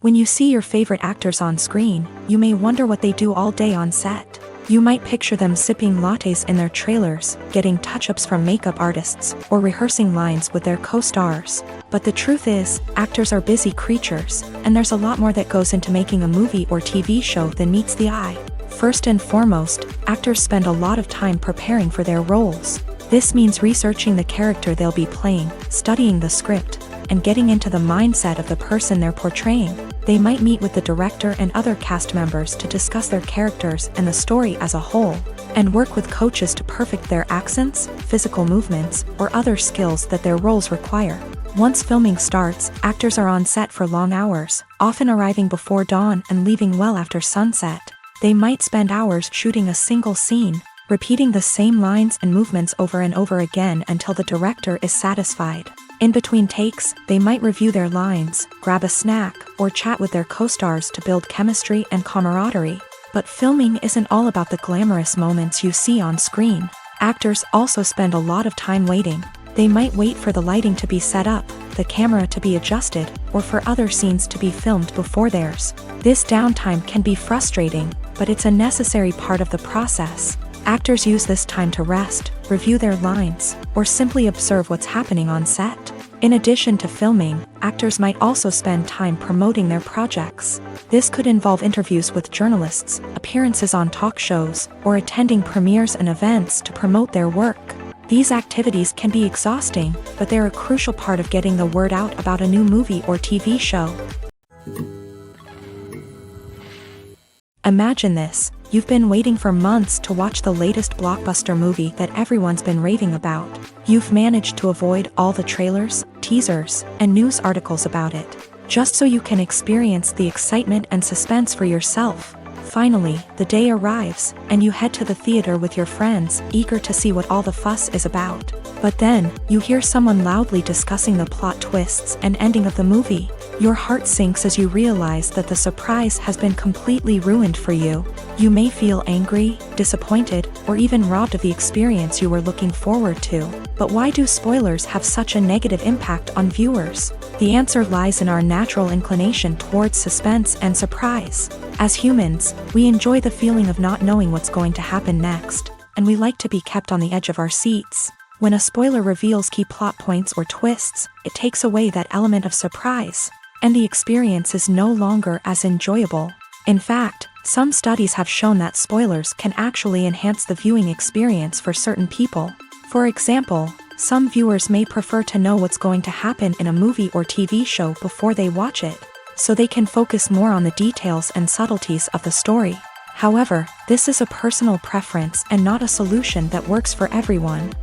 When you see your favorite actors on screen, you may wonder what they do all day on set. You might picture them sipping lattes in their trailers, getting touch-ups from makeup artists, or rehearsing lines with their co-stars. But the truth is, actors are busy creatures, and there's a lot more that goes into making a movie or TV show than meets the eye. First and foremost, actors spend a lot of time preparing for their roles. This means researching the character they'll be playing, studying the script, and getting into the mindset of the person they're portraying. They might meet with the director and other cast members to discuss their characters and the story as a whole, and work with coaches to perfect their accents, physical movements, or other skills that their roles require. Once filming starts, actors are on set for long hours, often arriving before dawn and leaving well after sunset. They might spend hours shooting a single scene, repeating the same lines and movements over and over again until the director is satisfied. In between takes, they might review their lines, grab a snack, or chat with their co-stars to build chemistry and camaraderie. But filming isn't all about the glamorous moments you see on screen. Actors also spend a lot of time waiting. They might wait for the lighting to be set up, the camera to be adjusted, or for other scenes to be filmed before theirs. This downtime can be frustrating, but it's a necessary part of the process. Actors use this time to rest, review their lines, or simply observe what's happening on set. In addition to filming, actors might also spend time promoting their projects. This could involve interviews with journalists, appearances on talk shows, or attending premieres and events to promote their work. These activities can be exhausting, but they're a crucial part of getting the word out about a new movie or TV show. Imagine this. You've been waiting for months to watch the latest blockbuster movie that everyone's been raving about. You've managed to avoid all the trailers, teasers, and news articles about it, just so you can experience the excitement and suspense for yourself. Finally, the day arrives, and you head to the theater with your friends, eager to see what all the fuss is about. But then, you hear someone loudly discussing the plot twists and ending of the movie. Your heart sinks as you realize that the surprise has been completely ruined for you. You may feel angry, disappointed, or even robbed of the experience you were looking forward to. But why do spoilers have such a negative impact on viewers? The answer lies in our natural inclination towards suspense and surprise. As humans, we enjoy the feeling of not knowing what's going to happen next, and we like to be kept on the edge of our seats. When a spoiler reveals key plot points or twists, it takes away that element of surprise, and the experience is no longer as enjoyable. In fact, some studies have shown that spoilers can actually enhance the viewing experience for certain people. For example, some viewers may prefer to know what's going to happen in a movie or TV show before they watch it, so they can focus more on the details and subtleties of the story. However, this is a personal preference and not a solution that works for everyone.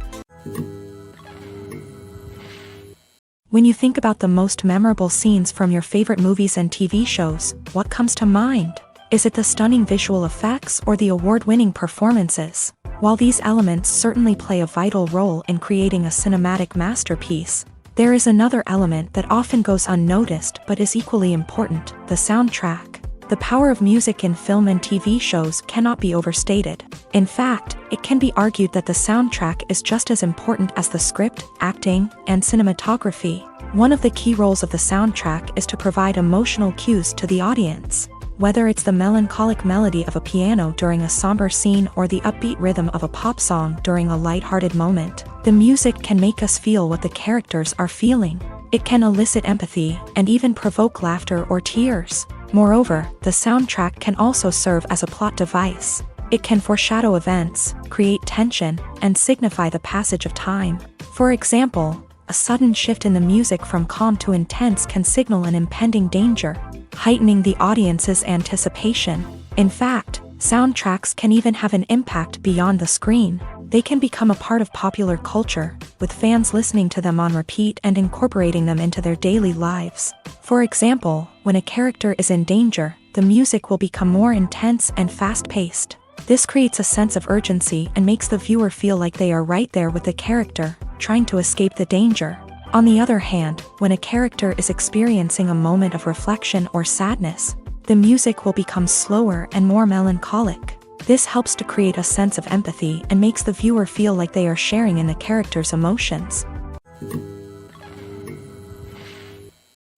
When you think about the most memorable scenes from your favorite movies and TV shows, what comes to mind? Is it the stunning visual effects or the award-winning performances? While these elements certainly play a vital role in creating a cinematic masterpiece, there is another element that often goes unnoticed but is equally important: the soundtrack. The power of music in film and TV shows cannot be overstated. In fact, it can be argued that the soundtrack is just as important as the script, acting, and cinematography. One of the key roles of the soundtrack is to provide emotional cues to the audience. Whether it's the melancholic melody of a piano during a somber scene or the upbeat rhythm of a pop song during a lighthearted moment, the music can make us feel what the characters are feeling. It can elicit empathy and even provoke laughter or tears. Moreover, the soundtrack can also serve as a plot device. It can foreshadow events, create tension, and signify the passage of time. For example, a sudden shift in the music from calm to intense can signal an impending danger. heightening the audience's anticipation. In fact, soundtracks can even have an impact beyond the screen. They can become a part of popular culture, with fans listening to them on repeat and incorporating them into their daily lives. For example, when a character is in danger, the music will become more intense and fast-paced. This creates a sense of urgency and makes the viewer feel like they are right there with the character, trying to escape the danger. On the other hand, when a character is experiencing a moment of reflection or sadness, the music will become slower and more melancholic. This helps to create a sense of empathy and makes the viewer feel like they are sharing in the character's emotions.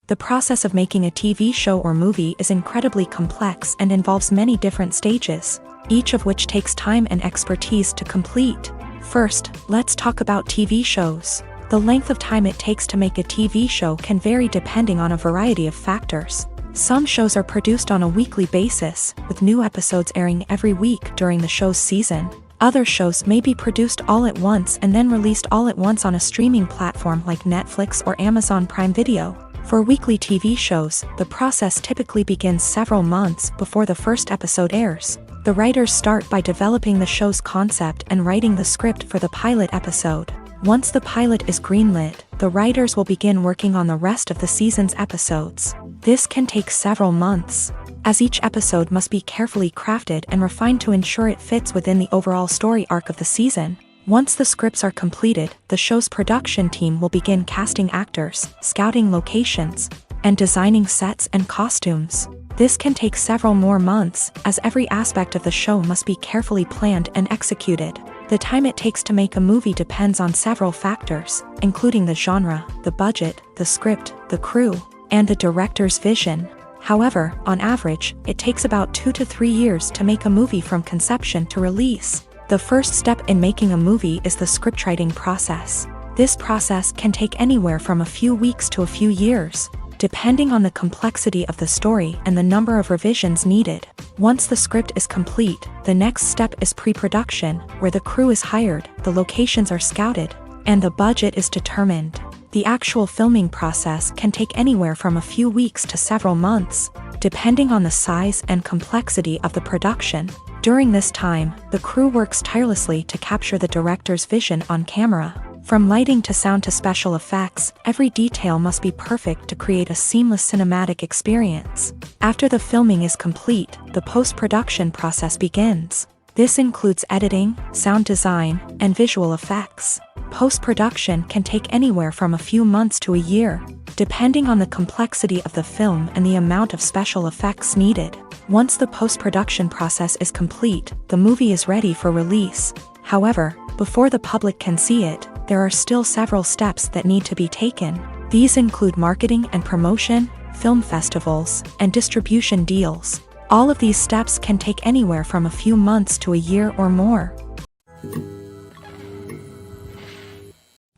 The process of making a TV show or movie is incredibly complex and involves many different stages, each of which takes time and expertise to complete. First, let's talk about TV shows. The length of time it takes to make a TV show can vary depending on a variety of factors. Some shows are produced on a weekly basis, with new episodes airing every week during the show's season. Other shows may be produced all at once and then released all at once on a streaming platform like Netflix or Amazon Prime Video. For weekly TV shows, the process typically begins several months before the first episode airs. The writers start by developing the show's concept and writing the script for the pilot episode. Once the pilot is greenlit, the writers will begin working on the rest of the season's episodes. This can take several months, as each episode must be carefully crafted and refined to ensure it fits within the overall story arc of the season. Once the scripts are completed, the show's production team will begin casting actors, scouting locations, and designing sets and costumes. This can take several more months, as every aspect of the show must be carefully planned and executed. The time it takes to make a movie depends on several factors, including the genre, the budget, the script, the crew, and the director's vision. However, on average, it takes about 2 to 3 years to make a movie from conception to release. The first step in making a movie is the scriptwriting process. This process can take anywhere from a few weeks to a few years, depending on the complexity of the story and the number of revisions needed. Once the script is complete, the next step is pre-production, where the crew is hired, the locations are scouted, and the budget is determined. The actual filming process can take anywhere from a few weeks to several months, depending on the size and complexity of the production. During this time, the crew works tirelessly to capture the director's vision on camera. From lighting to sound to special effects, every detail must be perfect to create a seamless cinematic experience. After the filming is complete, the post-production process begins. This includes editing, sound design, and visual effects. Post-production can take anywhere from a few months to a year, depending on the complexity of the film and the amount of special effects needed. Once the post-production process is complete, the movie is ready for release. However, before the public can see it, there are still several steps that need to be taken. These include marketing and promotion, film festivals, and distribution deals. All of these steps can take anywhere from a few months to a year or more.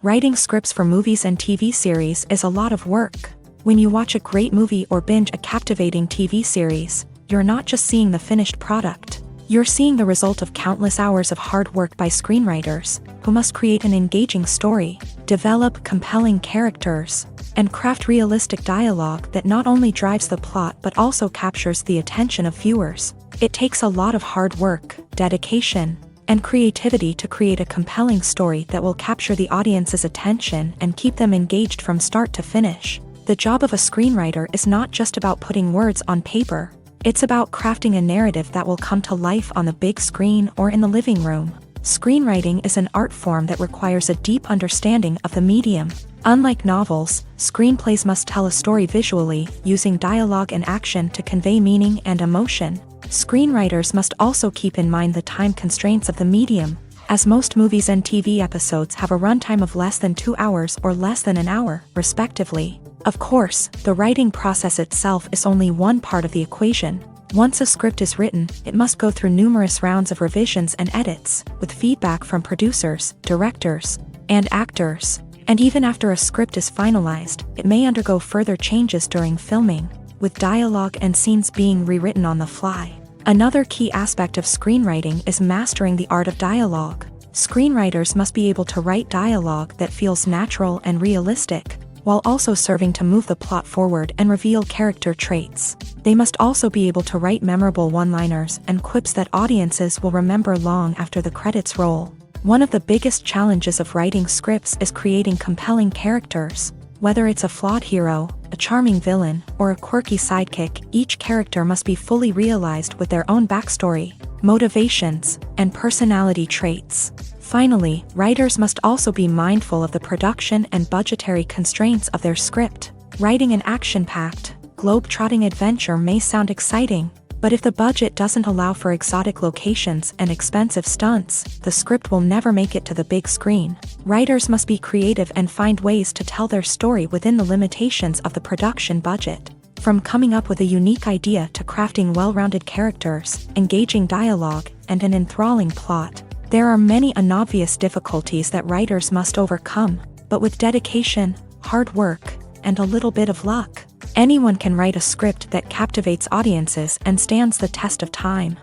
Writing scripts for movies and TV series is a lot of work. When you watch a great movie or binge a captivating TV series, you're not just seeing the finished product. You're seeing the result of countless hours of hard work by screenwriters, who must create an engaging story, develop compelling characters, and craft realistic dialogue that not only drives the plot but also captures the attention of viewers. It takes a lot of hard work, dedication, and creativity to create a compelling story that will capture the audience's attention and keep them engaged from start to finish. The job of a screenwriter is not just about putting words on paper. It's about crafting a narrative that will come to life on the big screen or in the living room. Screenwriting is an art form that requires a deep understanding of the medium. Unlike novels, screenplays must tell a story visually, using dialogue and action to convey meaning and emotion. Screenwriters must also keep in mind the time constraints of the medium, as most movies and TV episodes have a runtime of less than 2 hours or less than an hour, respectively. Of course, the writing process itself is only one part of the equation. Once a script is written, it must go through numerous rounds of revisions and edits, with feedback from producers, directors, and actors. And even after a script is finalized, it may undergo further changes during filming, with dialogue and scenes being rewritten on the fly. Another key aspect of screenwriting is mastering the art of dialogue. Screenwriters must be able to write dialogue that feels natural and realistic, while also serving to move the plot forward and reveal character traits. They must also be able to write memorable one-liners and quips that audiences will remember long after the credits roll. One of the biggest challenges of writing scripts is creating compelling characters. Whether it's a flawed hero, a charming villain, or a quirky sidekick, each character must be fully realized with their own backstory, motivations, and personality traits. Finally, writers must also be mindful of the production and budgetary constraints of their script. Writing an action-packed, globe-trotting adventure may sound exciting, but if the budget doesn't allow for exotic locations and expensive stunts, the script will never make it to the big screen. Writers must be creative and find ways to tell their story within the limitations of the production budget. From coming up with a unique idea to crafting well-rounded characters, engaging dialogue, and an enthralling plot, there are many unobvious difficulties that writers must overcome, but with dedication, hard work, and a little bit of luck, anyone can write a script that captivates audiences and stands the test of time.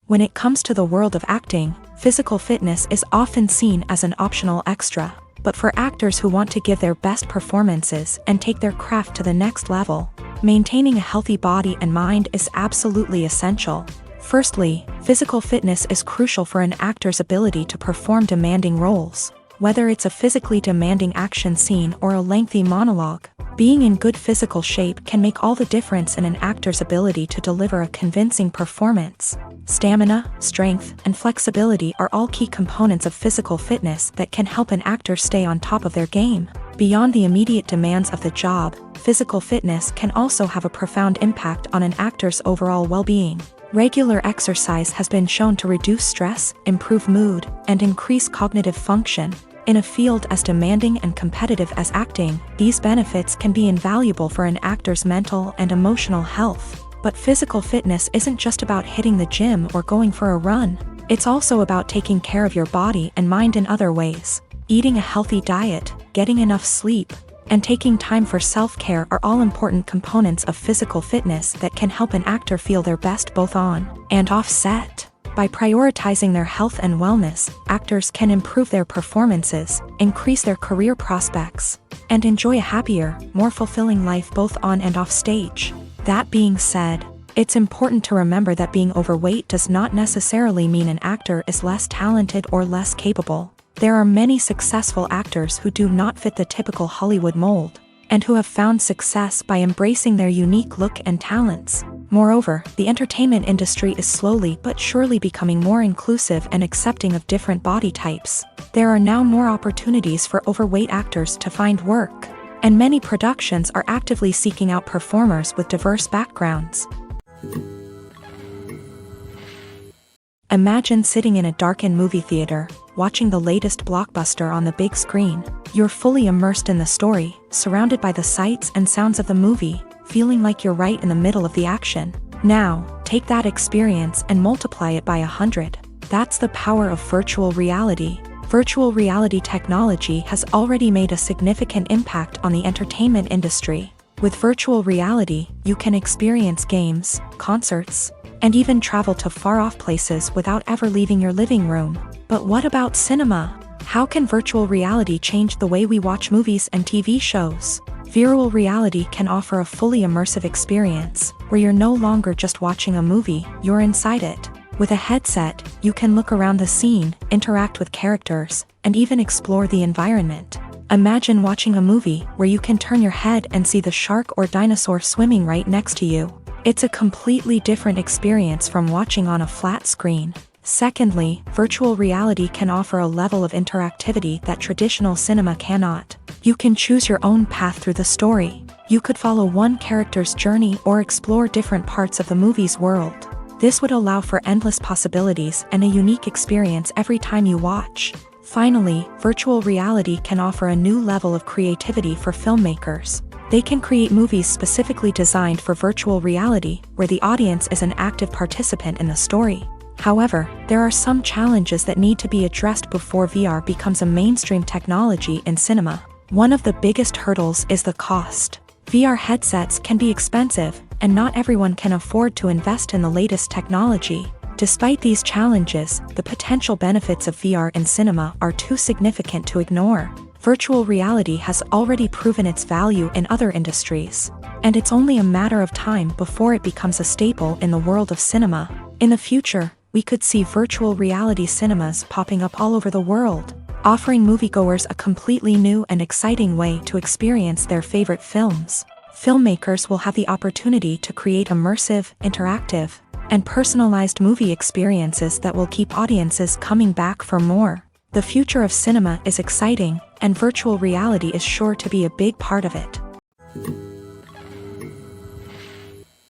When it comes to the world of acting, physical fitness is often seen as an optional extra, but for actors who want to give their best performances and take their craft to the next level, maintaining a healthy body and mind is absolutely essential. Firstly, physical fitness is crucial for an actor's ability to perform demanding roles. Whether it's a physically demanding action scene or a lengthy monologue, being in good physical shape can make all the difference in an actor's ability to deliver a convincing performance. Stamina, strength, and flexibility are all key components of physical fitness that can help an actor stay on top of their game. Beyond the immediate demands of the job, physical fitness can also have a profound impact on an actor's overall well-being. Regular exercise has been shown to reduce stress, improve mood, and increase cognitive function. In a field as demanding and competitive as acting, these benefits can be invaluable for an actor's mental and emotional health. But physical fitness isn't just about hitting the gym or going for a run. It's also about taking care of your body and mind in other ways. Eating a healthy diet, getting enough sleep, and taking time for self-care are all important components of physical fitness that can help an actor feel their best both on and off set. By prioritizing their health and wellness, actors can improve their performances, increase their career prospects, and enjoy a happier, more fulfilling life both on and off stage. That being said, it's important to remember that being overweight does not necessarily mean an actor is less talented or less capable. There are many successful actors who do not fit the typical Hollywood mold, and who have found success by embracing their unique look and talents. Moreover, the entertainment industry is slowly but surely becoming more inclusive and accepting of different body types. There are now more opportunities for overweight actors to find work, and many productions are actively seeking out performers with diverse backgrounds. Imagine sitting in a darkened movie theater, watching the latest blockbuster on the big screen. You're fully immersed in the story, surrounded by the sights and sounds of the movie, feeling like you're right in the middle of the action. Now, take that experience and multiply it by 100. That's the power of virtual reality. Virtual reality technology has already made a significant impact on the entertainment industry. With virtual reality, you can experience games, concerts, and even travel to far-off places without ever leaving your living room. But what about cinema? How can virtual reality change the way we watch movies and TV shows? Virtual reality can offer a fully immersive experience, where you're no longer just watching a movie, you're inside it. With a headset, you can look around the scene, interact with characters, and even explore the environment. Imagine watching a movie where you can turn your head and see the shark or dinosaur swimming right next to you. It's a completely different experience from watching on a flat screen. Secondly, virtual reality can offer a level of interactivity that traditional cinema cannot. You can choose your own path through the story. You could follow one character's journey or explore different parts of the movie's world. This would allow for endless possibilities and a unique experience every time you watch. Finally, virtual reality can offer a new level of creativity for filmmakers. They can create movies specifically designed for virtual reality, where the audience is an active participant in the story. However, there are some challenges that need to be addressed before VR becomes a mainstream technology in cinema. One of the biggest hurdles is the cost. VR headsets can be expensive, and not everyone can afford to invest in the latest technology. Despite these challenges, the potential benefits of VR in cinema are too significant to ignore. Virtual reality has already proven its value in other industries, and it's only a matter of time before it becomes a staple in the world of cinema. In the future, we could see virtual reality cinemas popping up all over the world, offering moviegoers a completely new and exciting way to experience their favorite films. Filmmakers will have the opportunity to create immersive, interactive, and personalized movie experiences that will keep audiences coming back for more. The future of cinema is exciting, and virtual reality is sure to be a big part of it.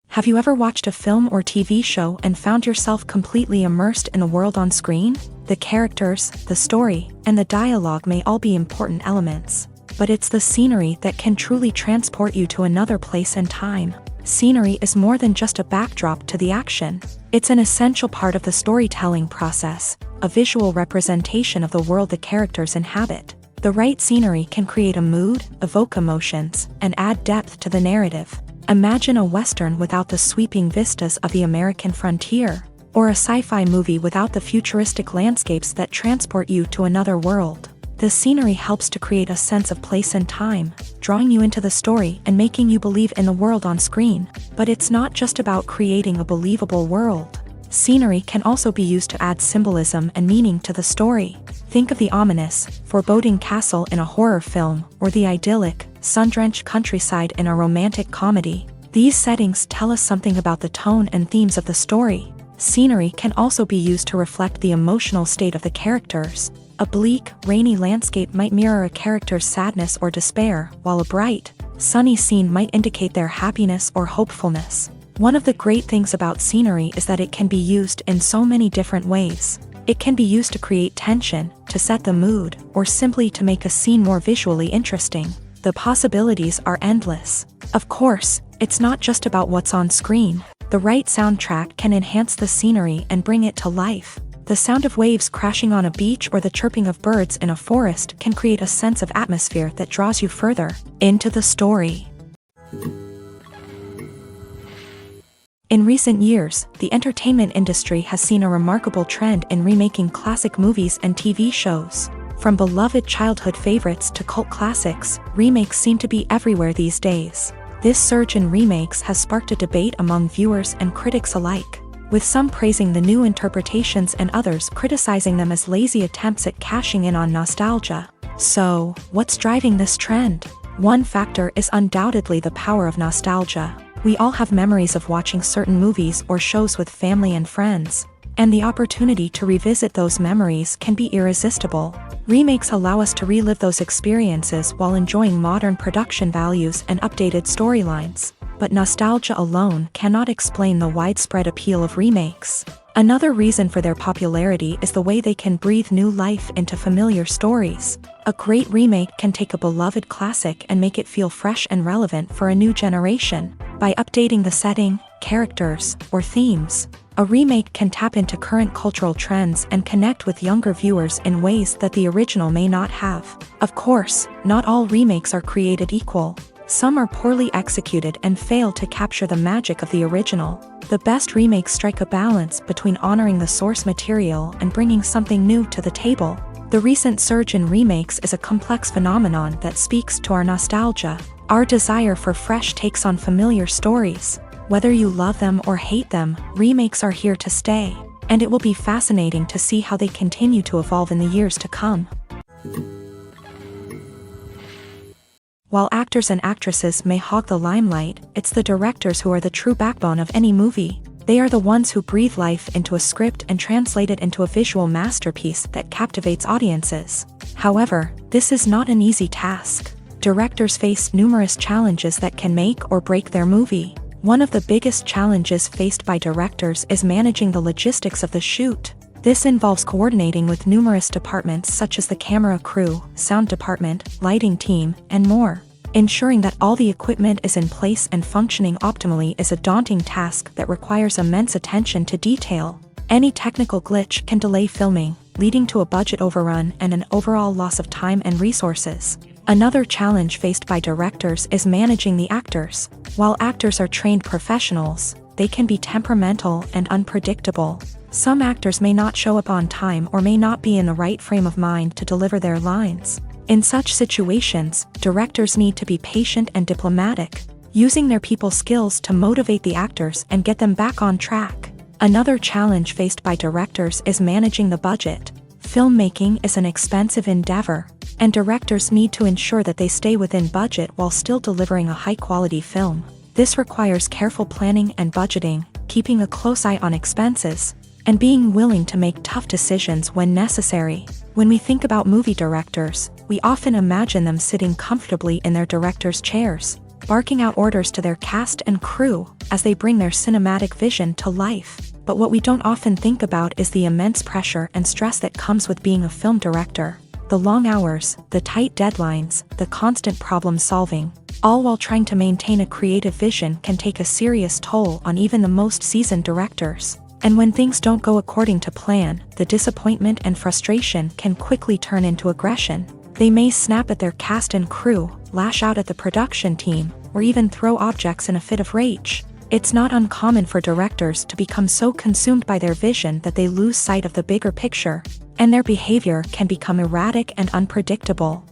Have you ever watched a film or TV show and found yourself completely immersed in the world on screen? The characters, the story, and the dialogue may all be important elements, but it's the scenery that can truly transport you to another place and time. Scenery is more than just a backdrop to the action. It's an essential part of the storytelling process, a visual representation of the world the characters inhabit. The right scenery can create a mood, evoke emotions, and add depth to the narrative. Imagine a Western without the sweeping vistas of the American frontier, or a sci-fi movie without the futuristic landscapes that transport you to another world. The scenery helps to create a sense of place and time, drawing you into the story and making you believe in the world on screen. But it's not just about creating a believable world. Scenery can also be used to add symbolism and meaning to the story. Think of the ominous, foreboding castle in a horror film, or the idyllic, sun-drenched countryside in a romantic comedy. These settings tell us something about the tone and themes of the story. Scenery can also be used to reflect the emotional state of the characters. A bleak, rainy landscape might mirror a character's sadness or despair, while a bright, sunny scene might indicate their happiness or hopefulness. One of the great things about scenery is that it can be used in so many different ways. It can be used to create tension, to set the mood, or simply to make a scene more visually interesting. The possibilities are endless. Of course, it's not just about what's on screen. The right soundtrack can enhance the scenery and bring it to life. The sound of waves crashing on a beach or the chirping of birds in a forest can create a sense of atmosphere that draws you further into the story. In recent years, the entertainment industry has seen a remarkable trend in remaking classic movies and TV shows. From beloved childhood favorites to cult classics, remakes seem to be everywhere these days. This surge in remakes has sparked a debate among viewers and critics alike, with some praising the new interpretations and others criticizing them as lazy attempts at cashing in on nostalgia. So, what's driving this trend? One factor is undoubtedly the power of nostalgia. We all have memories of watching certain movies or shows with family and friends, and the opportunity to revisit those memories can be irresistible. Remakes allow us to relive those experiences while enjoying modern production values and updated storylines. But nostalgia alone cannot explain the widespread appeal of remakes. Another reason for their popularity is the way they can breathe new life into familiar stories. A great remake can take a beloved classic and make it feel fresh and relevant for a new generation. By updating the setting, characters, or themes, a remake can tap into current cultural trends and connect with younger viewers in ways that the original may not have. Of course, not all remakes are created equal. Some are poorly executed and fail to capture the magic of the original. The best remakes strike a balance between honoring the source material and bringing something new to the table. The recent surge in remakes is a complex phenomenon that speaks to our nostalgia, our desire for fresh takes on familiar stories. Whether you love them or hate them, remakes are here to stay, and it will be fascinating to see how they continue to evolve in the years to come. While actors and actresses may hog the limelight, it's the directors who are the true backbone of any movie. They are the ones who breathe life into a script and translate it into a visual masterpiece that captivates audiences. However, this is not an easy task. Directors face numerous challenges that can make or break their movie. One of the biggest challenges faced by directors is managing the logistics of the shoot. This involves coordinating with numerous departments such as the camera crew, sound department, lighting team, and more. Ensuring that all the equipment is in place and functioning optimally is a daunting task that requires immense attention to detail. Any technical glitch can delay filming, leading to a budget overrun and an overall loss of time and resources. Another challenge faced by directors is managing the actors. While actors are trained professionals, they can be temperamental and unpredictable. Some actors may not show up on time or may not be in the right frame of mind to deliver their lines. In such situations, directors need to be patient and diplomatic, using their people skills to motivate the actors and get them back on track. Another challenge faced by directors is managing the budget. Filmmaking is an expensive endeavor, and directors need to ensure that they stay within budget while still delivering a high-quality film. This requires careful planning and budgeting, keeping a close eye on expenses, and being willing to make tough decisions when necessary. When we think about movie directors, we often imagine them sitting comfortably in their director's chairs, barking out orders to their cast and crew as they bring their cinematic vision to life. But what we don't often think about is the immense pressure and stress that comes with being a film director. The long hours, the tight deadlines, the constant problem solving, all while trying to maintain a creative vision can take a serious toll on even the most seasoned directors. And when things don't go according to plan, the disappointment and frustration can quickly turn into aggression. They may snap at their cast and crew, lash out at the production team, or even throw objects in a fit of rage. It's not uncommon for directors to become so consumed by their vision that they lose sight of the bigger picture, and their behavior can become erratic and unpredictable.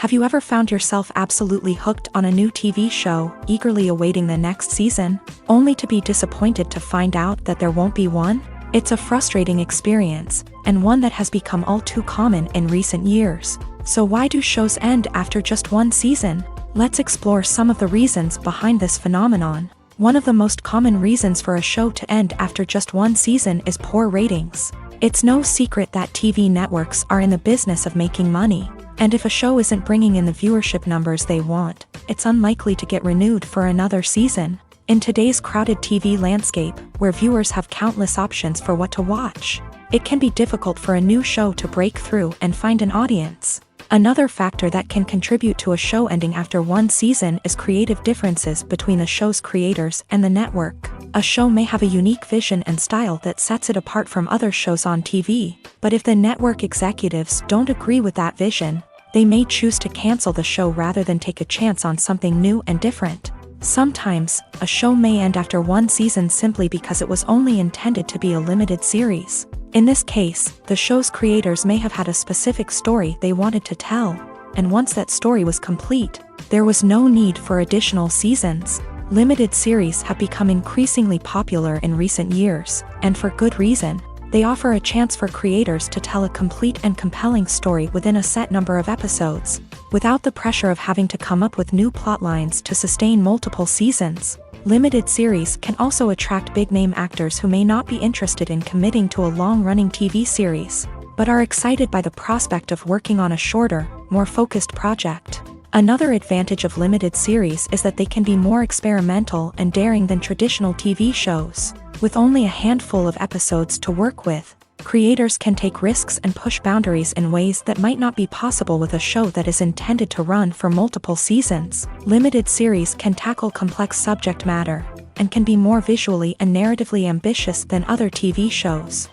Have you ever found yourself absolutely hooked on a new TV show, eagerly awaiting the next season, only to be disappointed to find out that there won't be one? It's a frustrating experience, and one that has become all too common in recent years. So why do shows end after just one season? Let's explore some of the reasons behind this phenomenon. One of the most common reasons for a show to end after just one season is poor ratings. It's no secret that TV networks are in the business of making money, and if a show isn't bringing in the viewership numbers they want, it's unlikely to get renewed for another season. In today's crowded TV landscape, where viewers have countless options for what to watch, it can be difficult for a new show to break through and find an audience. Another factor that can contribute to a show ending after one season is creative differences between the show's creators and the network. A show may have a unique vision and style that sets it apart from other shows on TV, but if the network executives don't agree with that vision, they may choose to cancel the show rather than take a chance on something new and different. Sometimes, a show may end after one season simply because it was only intended to be a limited series. In this case, the show's creators may have had a specific story they wanted to tell, and once that story was complete, there was no need for additional seasons. Limited series have become increasingly popular in recent years, and for good reason. They offer a chance for creators to tell a complete and compelling story within a set number of episodes, without the pressure of having to come up with new plotlines to sustain multiple seasons. Limited series can also attract big-name actors who may not be interested in committing to a long-running TV series, but are excited by the prospect of working on a shorter, more focused project. Another advantage of limited series is that they can be more experimental and daring than traditional TV shows. With only a handful of episodes to work with, creators can take risks and push boundaries in ways that might not be possible with a show that is intended to run for multiple seasons. Limited series can tackle complex subject matter, and can be more visually and narratively ambitious than other TV shows.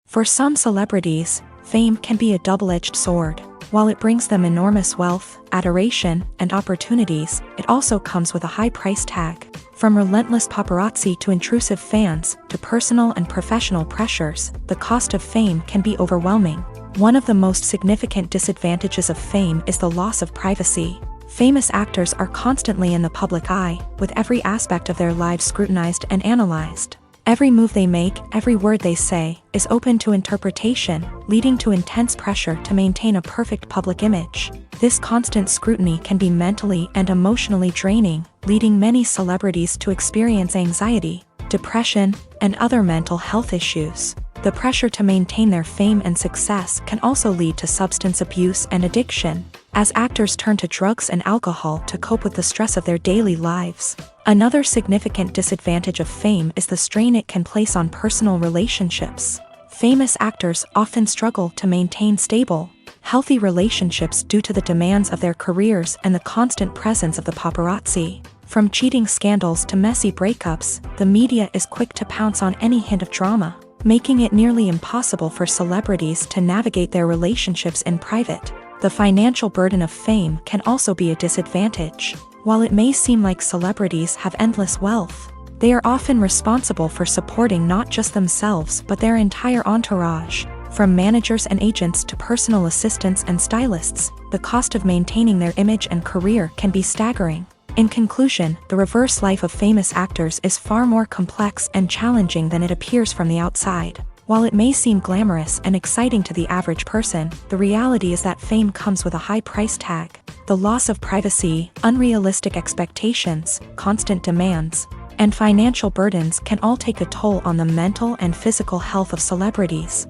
For some celebrities, fame can be a double-edged sword. While it brings them enormous wealth, adoration, and opportunities, it also comes with a high price tag. From relentless paparazzi to intrusive fans, to personal and professional pressures, the cost of fame can be overwhelming. One of the most significant disadvantages of fame is the loss of privacy. Famous actors are constantly in the public eye, with every aspect of their lives scrutinized and analyzed. Every move they make, every word they say, is open to interpretation, leading to intense pressure to maintain a perfect public image. This constant scrutiny can be mentally and emotionally draining, leading many celebrities to experience anxiety, depression, and other mental health issues. The pressure to maintain their fame and success can also lead to substance abuse and addiction, as actors turn to drugs and alcohol to cope with the stress of their daily lives. Another significant disadvantage of fame is the strain it can place on personal relationships. Famous actors often struggle to maintain stable, healthy relationships due to the demands of their careers and the constant presence of the paparazzi. From cheating scandals to messy breakups, the media is quick to pounce on any hint of drama, making it nearly impossible for celebrities to navigate their relationships in private. The financial burden of fame can also be a disadvantage. While it may seem like celebrities have endless wealth, they are often responsible for supporting not just themselves but their entire entourage. From managers and agents to personal assistants and stylists, the cost of maintaining their image and career can be staggering. In conclusion, the reverse life of famous actors is far more complex and challenging than it appears from the outside. While it may seem glamorous and exciting to the average person, the reality is that fame comes with a high price tag. The loss of privacy, unrealistic expectations, constant demands, and financial burdens can all take a toll on the mental and physical health of celebrities.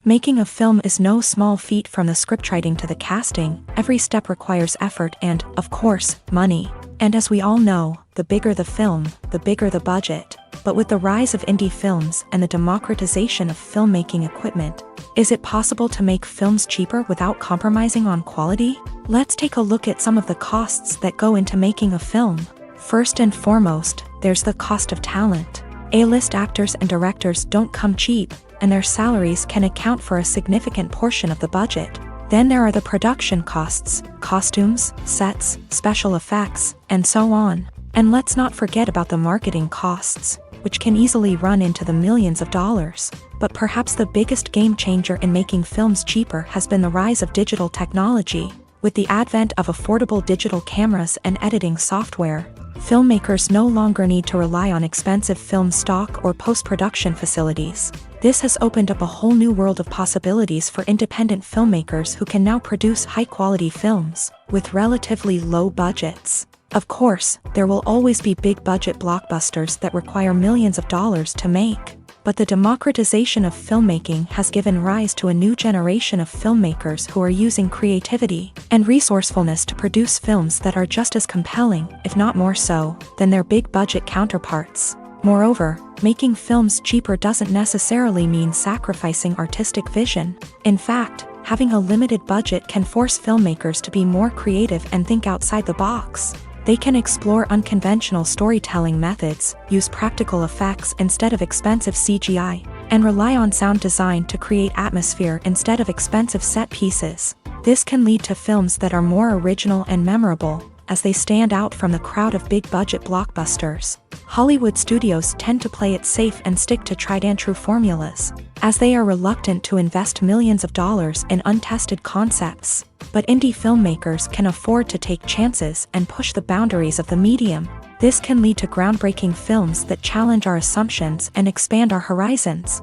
Making a film is no small feat. From the scriptwriting to the casting, every step requires effort and, of course, money. And as we all know, the bigger the film, the bigger the budget. But with the rise of indie films and the democratization of filmmaking equipment, is it possible to make films cheaper without compromising on quality? Let's take a look at some of the costs that go into making a film. First and foremost, there's the cost of talent. A-list actors and directors don't come cheap, and their salaries can account for a significant portion of the budget. Then there are the production costs, costumes, sets, special effects, and so on. And let's not forget about the marketing costs, which can easily run into the millions of dollars. But perhaps the biggest game changer in making films cheaper has been the rise of digital technology. With the advent of affordable digital cameras and editing software, filmmakers no longer need to rely on expensive film stock or post-production facilities. This has opened up a whole new world of possibilities for independent filmmakers who can now produce high-quality films with relatively low budgets. Of course, there will always be big-budget blockbusters that require millions of dollars to make. But the democratization of filmmaking has given rise to a new generation of filmmakers who are using creativity and resourcefulness to produce films that are just as compelling, if not more so, than their big-budget counterparts. Moreover, making films cheaper doesn't necessarily mean sacrificing artistic vision. In fact, having a limited budget can force filmmakers to be more creative and think outside the box. They can explore unconventional storytelling methods, use practical effects instead of expensive CGI, and rely on sound design to create atmosphere instead of expensive set pieces. This can lead to films that are more original and memorable, as they stand out from the crowd of big-budget blockbusters. Hollywood studios tend to play it safe and stick to tried-and-true formulas, as they are reluctant to invest millions of dollars in untested concepts. But indie filmmakers can afford to take chances and push the boundaries of the medium. This can lead to groundbreaking films that challenge our assumptions and expand our horizons.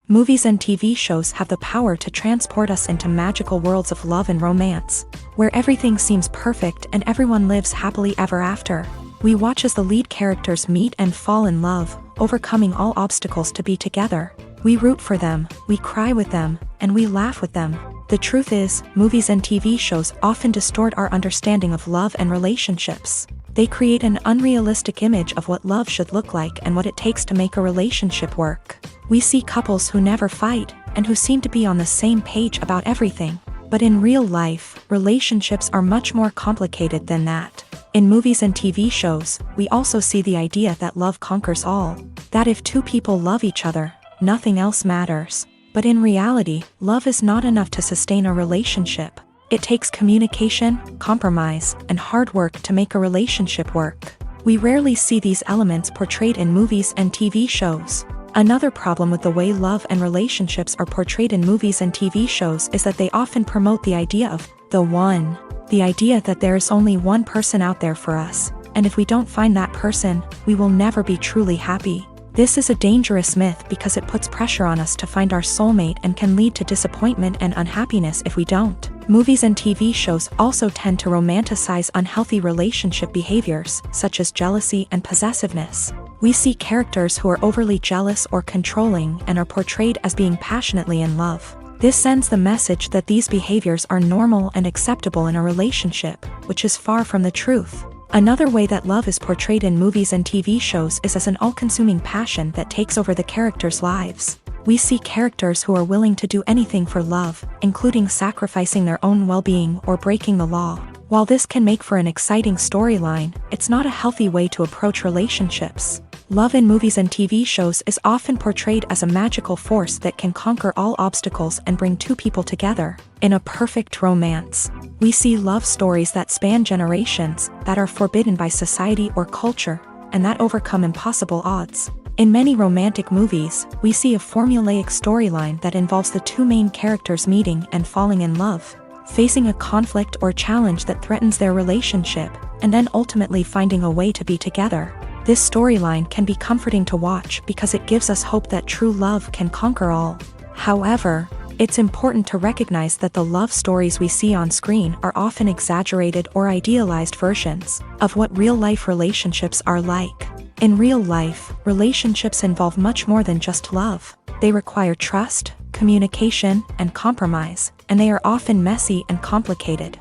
Movies and TV shows have the power to transport us into magical worlds of love and romance, where everything seems perfect and everyone lives happily ever after. We watch as the lead characters meet and fall in love, overcoming all obstacles to be together. We root for them, we cry with them, and we laugh with them. The truth is, movies and TV shows often distort our understanding of love and relationships. They create an unrealistic image of what love should look like and what it takes to make a relationship work. We see couples who never fight, and who seem to be on the same page about everything. But in real life, relationships are much more complicated than that. In movies and TV shows, we also see the idea that love conquers all. That if two people love each other, nothing else matters. But in reality, love is not enough to sustain a relationship. It takes communication, compromise, and hard work to make a relationship work. We rarely see these elements portrayed in movies and TV shows. Another problem with the way love and relationships are portrayed in movies and TV shows is that they often promote the idea of the one. The idea that there is only one person out there for us, and if we don't find that person, we will never be truly happy. This is a dangerous myth because it puts pressure on us to find our soulmate and can lead to disappointment and unhappiness if we don't. Movies and TV shows also tend to romanticize unhealthy relationship behaviors, such as jealousy and possessiveness. We see characters who are overly jealous or controlling and are portrayed as being passionately in love. This sends the message that these behaviors are normal and acceptable in a relationship, which is far from the truth. Another way that love is portrayed in movies and TV shows is as an all-consuming passion that takes over the characters' lives. We see characters who are willing to do anything for love, including sacrificing their own well-being or breaking the law. While this can make for an exciting storyline, it's not a healthy way to approach relationships. Love in movies and TV shows is often portrayed as a magical force that can conquer all obstacles and bring two people together. In a perfect romance, we see love stories that span generations, that are forbidden by society or culture, and that overcome impossible odds. In many romantic movies, we see a formulaic storyline that involves the two main characters meeting and falling in love, facing a conflict or challenge that threatens their relationship, and then ultimately finding a way to be together. This storyline can be comforting to watch because it gives us hope that true love can conquer all. However, it's important to recognize that the love stories we see on screen are often exaggerated or idealized versions of what real-life relationships are like. In real life, relationships involve much more than just love. They require trust, communication, and compromise, and they are often messy and complicated.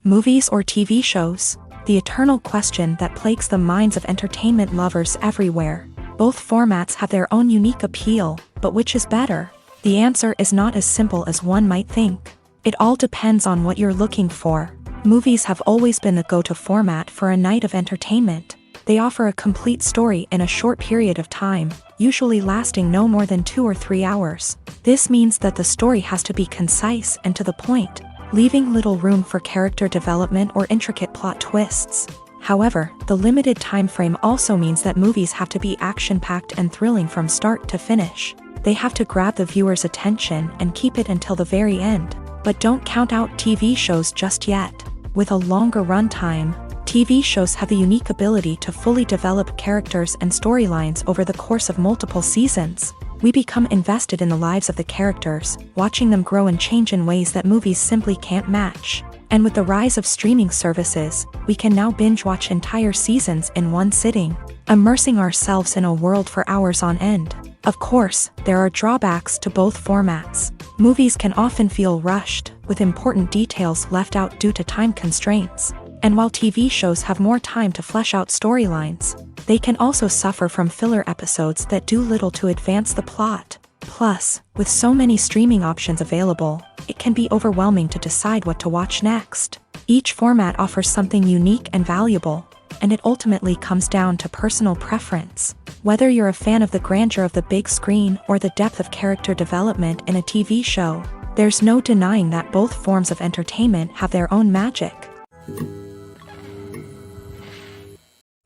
Movies or TV shows? The eternal question that plagues the minds of entertainment lovers everywhere. Both formats have their own unique appeal, but which is better? The answer is not as simple as one might think. It all depends on what you're looking for. Movies have always been the go-to format for a night of entertainment. They offer a complete story in a short period of time, usually lasting no more than 2 or 3 hours. This means that the story has to be concise and to the point, leaving little room for character development or intricate plot twists. However, the limited time frame also means that movies have to be action-packed and thrilling from start to finish. They have to grab the viewer's attention and keep it until the very end. But don't count out TV shows just yet. With a longer runtime, TV shows have the unique ability to fully develop characters and storylines over the course of multiple seasons. We become invested in the lives of the characters, watching them grow and change in ways that movies simply can't match. And with the rise of streaming services, we can now binge-watch entire seasons in one sitting, immersing ourselves in a world for hours on end. Of course, there are drawbacks to both formats. Movies can often feel rushed, with important details left out due to time constraints. And while TV shows have more time to flesh out storylines, they can also suffer from filler episodes that do little to advance the plot. Plus, with so many streaming options available, it can be overwhelming to decide what to watch next. Each format offers something unique and valuable, and it ultimately comes down to personal preference. Whether you're a fan of the grandeur of the big screen or the depth of character development in a TV show, there's no denying that both forms of entertainment have their own magic.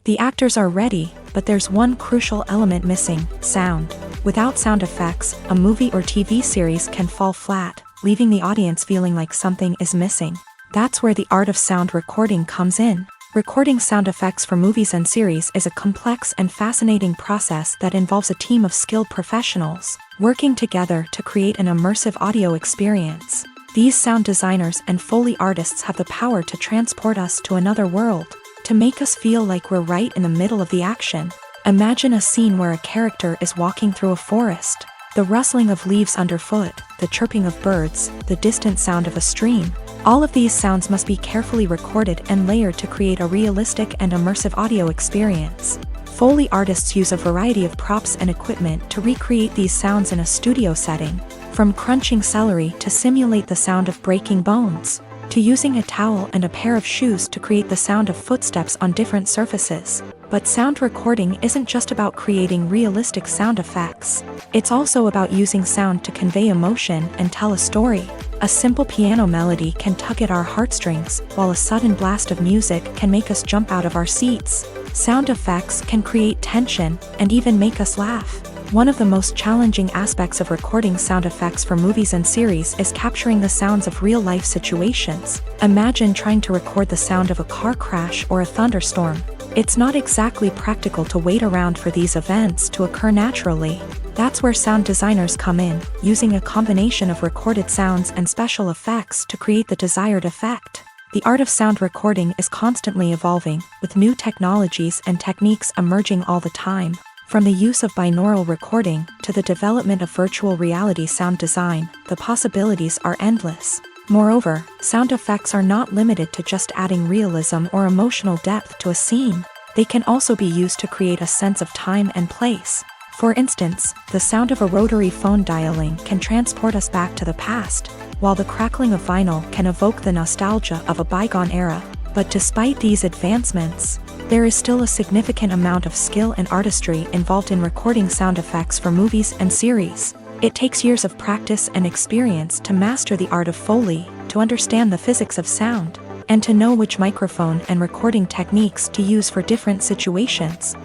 The actors are ready, but there's one crucial element missing: sound. Without sound effects, a movie or TV series can fall flat, leaving the audience feeling like something is missing. That's where the art of sound recording comes in. Recording sound effects for movies and series is a complex and fascinating process that involves a team of skilled professionals working together to create an immersive audio experience. These sound designers and Foley artists have the power to transport us to another world, to make us feel like we're right in the middle of the action. Imagine a scene where a character is walking through a forest. The rustling of leaves underfoot, the chirping of birds, the distant sound of a stream. All of these sounds must be carefully recorded and layered to create a realistic and immersive audio experience. Foley artists use a variety of props and equipment to recreate these sounds in a studio setting, from crunching celery to simulate the sound of breaking bones, to using a towel and a pair of shoes to create the sound of footsteps on different surfaces. But sound recording isn't just about creating realistic sound effects. It's also about using sound to convey emotion and tell a story. A simple piano melody can tug at our heartstrings, while a sudden blast of music can make us jump out of our seats. Sound effects can create tension and even make us laugh. One of the most challenging aspects of recording sound effects for movies and series is capturing the sounds of real-life situations. Imagine trying to record the sound of a car crash or a thunderstorm. It's not exactly practical to wait around for these events to occur naturally. That's where sound designers come in, using a combination of recorded sounds and special effects to create the desired effect. The art of sound recording is constantly evolving, with new technologies and techniques emerging all the time. From the use of binaural recording to the development of virtual reality sound design, the possibilities are endless. Moreover, sound effects are not limited to just adding realism or emotional depth to a scene. They can also be used to create a sense of time and place. For instance, the sound of a rotary phone dialing can transport us back to the past, while the crackling of vinyl can evoke the nostalgia of a bygone era. But despite these advancements, there is still a significant amount of skill and artistry involved in recording sound effects for movies and series. It takes years of practice and experience to master the art of Foley, to understand the physics of sound, and to know which microphone and recording techniques to use for different situations.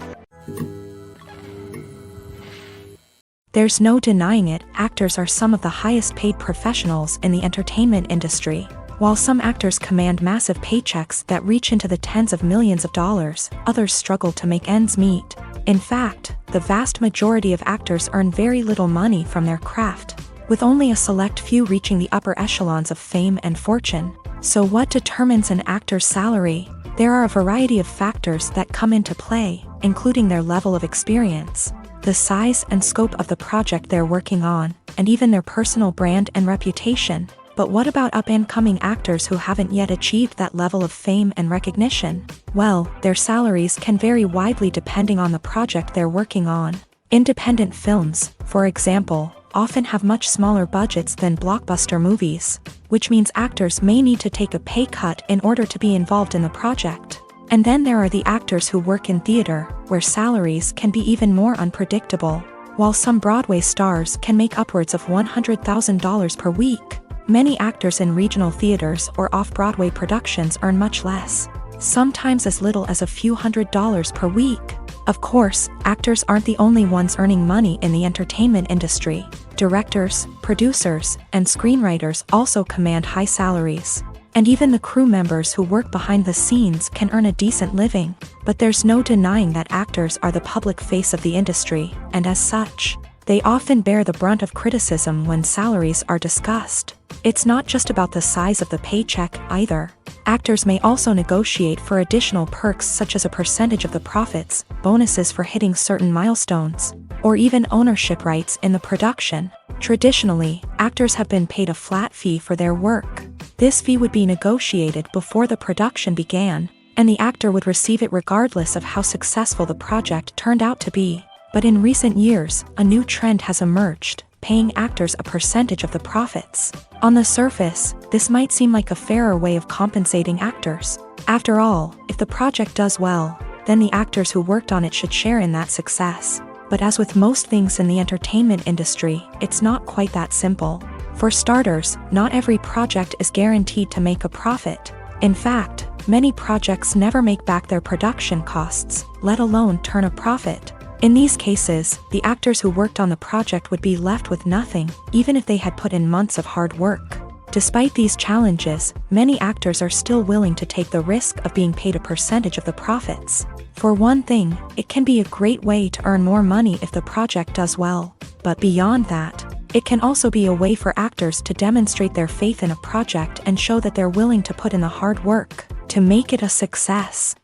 There's no denying it, actors are some of the highest paid professionals in the entertainment industry. While some actors command massive paychecks that reach into the tens of millions of dollars, others struggle to make ends meet. In fact, the vast majority of actors earn very little money from their craft, with only a select few reaching the upper echelons of fame and fortune. So what determines an actor's salary? There are a variety of factors that come into play, including their level of experience, the size and scope of the project they're working on, and even their personal brand and reputation. But what about up-and-coming actors who haven't yet achieved that level of fame and recognition? Well, their salaries can vary widely depending on the project they're working on. Independent films, for example, often have much smaller budgets than blockbuster movies, which means actors may need to take a pay cut in order to be involved in the project. And then there are the actors who work in theater, where salaries can be even more unpredictable. While some Broadway stars can make upwards of $100,000 per week, many actors in regional theaters or off-Broadway productions earn much less, sometimes as little as a few $100s per week. Of course, actors aren't the only ones earning money in the entertainment industry. Directors, producers, and screenwriters also command high salaries. And even the crew members who work behind the scenes can earn a decent living. But there's no denying that actors are the public face of the industry, and as such, they often bear the brunt of criticism when salaries are discussed. It's not just about the size of the paycheck, either. Actors may also negotiate for additional perks such as a percentage of the profits, bonuses for hitting certain milestones, or even ownership rights in the production. Traditionally, actors have been paid a flat fee for their work. This fee would be negotiated before the production began, and the actor would receive it regardless of how successful the project turned out to be. But in recent years, a new trend has emerged, paying actors a percentage of the profits. On the surface, this might seem like a fairer way of compensating actors. After all, if the project does well, then the actors who worked on it should share in that success. But as with most things in the entertainment industry, it's not quite that simple. For starters, not every project is guaranteed to make a profit. In fact, many projects never make back their production costs, let alone turn a profit. In these cases, the actors who worked on the project would be left with nothing, even if they had put in months of hard work. Despite these challenges, many actors are still willing to take the risk of being paid a percentage of the profits. For one thing, it can be a great way to earn more money if the project does well. But beyond that, it can also be a way for actors to demonstrate their faith in a project and show that they're willing to put in the hard work to make it a success.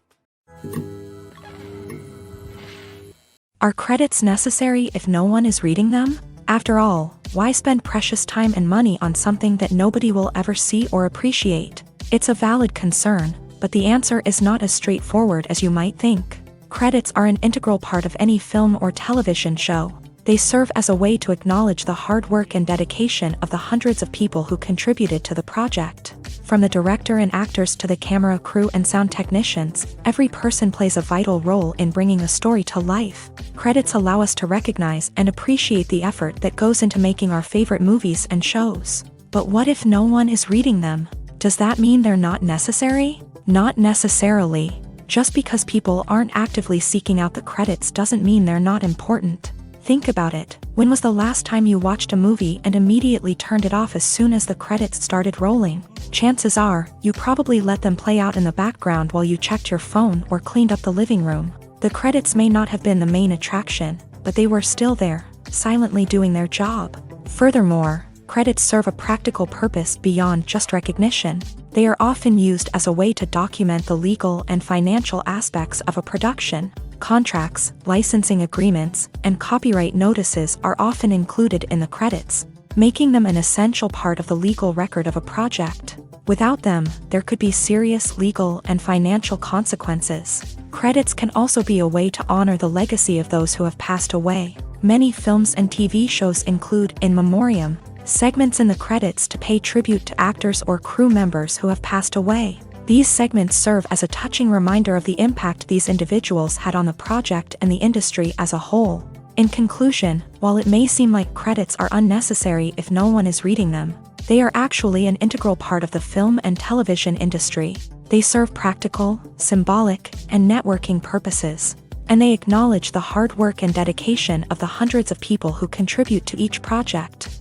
Are credits necessary if no one is reading them? After all, why spend precious time and money on something that nobody will ever see or appreciate? It's a valid concern, but the answer is not as straightforward as you might think. Credits are an integral part of any film or television show. They serve as a way to acknowledge the hard work and dedication of the hundreds of people who contributed to the project. From the director and actors to the camera crew and sound technicians, every person plays a vital role in bringing a story to life. Credits allow us to recognize and appreciate the effort that goes into making our favorite movies and shows. But what if no one is reading them? Does that mean they're not necessary? Not necessarily. Just because people aren't actively seeking out the credits doesn't mean they're not important. Think about it. When was the last time you watched a movie and immediately turned it off as soon as the credits started rolling? Chances are, you probably let them play out in the background while you checked your phone or cleaned up the living room. The credits may not have been the main attraction, but they were still there, silently doing their job. Furthermore, credits serve a practical purpose beyond just recognition. They are often used as a way to document the legal and financial aspects of a production. Contracts, licensing agreements, and copyright notices are often included in the credits, making them an essential part of the legal record of a project. Without them, there could be serious legal and financial consequences. Credits can also be a way to honor the legacy of those who have passed away. Many films and TV shows include in memoriam segments in the credits to pay tribute to actors or crew members who have passed away. These segments serve as a touching reminder of the impact these individuals had on the project and the industry as a whole. In conclusion, while it may seem like credits are unnecessary if no one is reading them, they are actually an integral part of the film and television industry. They serve practical, symbolic, and networking purposes, and they acknowledge the hard work and dedication of the hundreds of people who contribute to each project.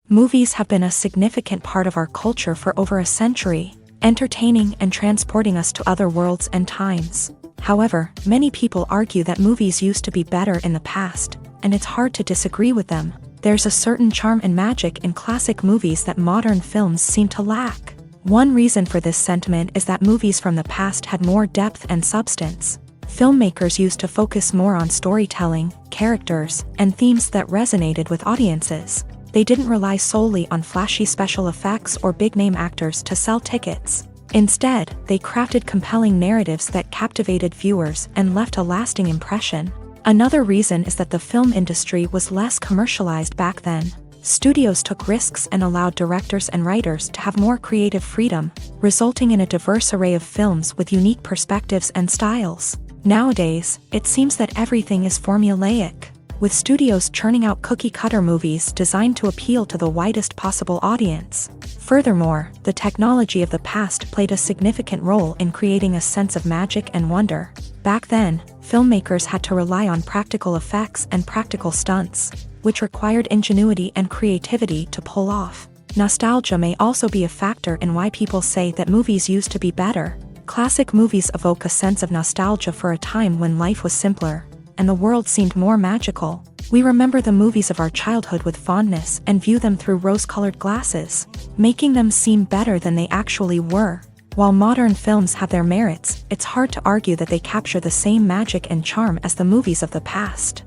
Movies have been a significant part of our culture for over a century, entertaining and transporting us to other worlds and times. However, many people argue that movies used to be better in the past, and it's hard to disagree with them. There's a certain charm and magic in classic movies that modern films seem to lack. One reason for this sentiment is that movies from the past had more depth and substance. Filmmakers used to focus more on storytelling, characters, and themes that resonated with audiences. They didn't rely solely on flashy special effects or big-name actors to sell tickets. Instead, they crafted compelling narratives that captivated viewers and left a lasting impression. Another reason is that the film industry was less commercialized back then. Studios took risks and allowed directors and writers to have more creative freedom, resulting in a diverse array of films with unique perspectives and styles. Nowadays, it seems that everything is formulaic, with studios churning out cookie-cutter movies designed to appeal to the widest possible audience. Furthermore, the technology of the past played a significant role in creating a sense of magic and wonder. Back then, filmmakers had to rely on practical effects and practical stunts, which required ingenuity and creativity to pull off. Nostalgia may also be a factor in why people say that movies used to be better. Classic movies evoke a sense of nostalgia for a time when life was simpler, and the world seemed more magical. We remember the movies of our childhood with fondness and view them through rose-colored glasses, making them seem better than they actually were. While modern films have their merits, it's hard to argue that they capture the same magic and charm as the movies of the past.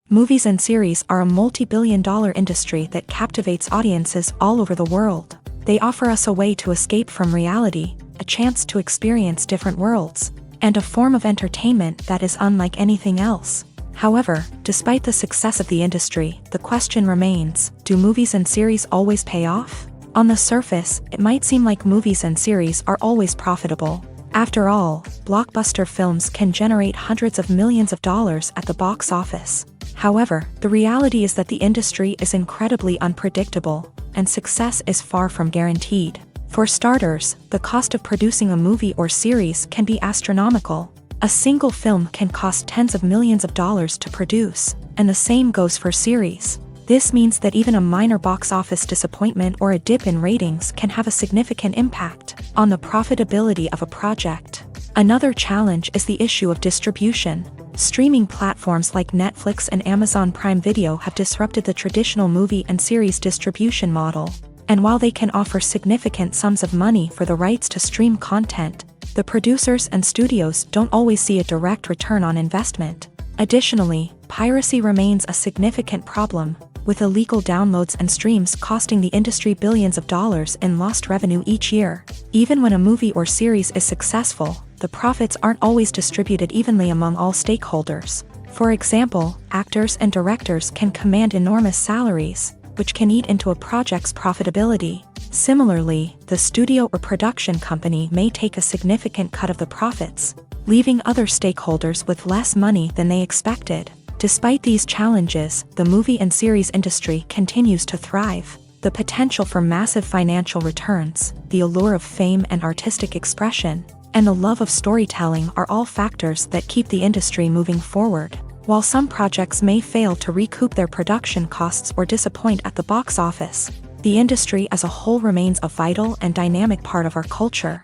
Movies and series are a multi-billion-dollar industry that captivates audiences all over the world. They offer us a way to escape from reality, a chance to experience different worlds, and a form of entertainment that is unlike anything else. However, despite the success of the industry, the question remains, do movies and series always pay off? On the surface, it might seem like movies and series are always profitable. After all, blockbuster films can generate hundreds of millions of dollars at the box office. However, the reality is that the industry is incredibly unpredictable, and success is far from guaranteed. For starters, the cost of producing a movie or series can be astronomical. A single film can cost tens of millions of dollars to produce, and the same goes for series. This means that even a minor box office disappointment or a dip in ratings can have a significant impact on the profitability of a project. Another challenge is the issue of distribution. Streaming platforms like Netflix and Amazon Prime Video have disrupted the traditional movie and series distribution model. And while they can offer significant sums of money for the rights to stream content, the producers and studios don't always see a direct return on investment. Additionally, piracy remains a significant problem, with illegal downloads and streams costing the industry billions of dollars in lost revenue each year. Even when a movie or series is successful, the profits aren't always distributed evenly among all stakeholders. For example, actors and directors can command enormous salaries, which can eat into a project's profitability. Similarly, the studio or production company may take a significant cut of the profits, leaving other stakeholders with less money than they expected. Despite these challenges, the movie and series industry continues to thrive. The potential for massive financial returns, the allure of fame and artistic expression, and the love of storytelling are all factors that keep the industry moving forward. While some projects may fail to recoup their production costs or disappoint at the box office, the industry as a whole remains a vital and dynamic part of our culture.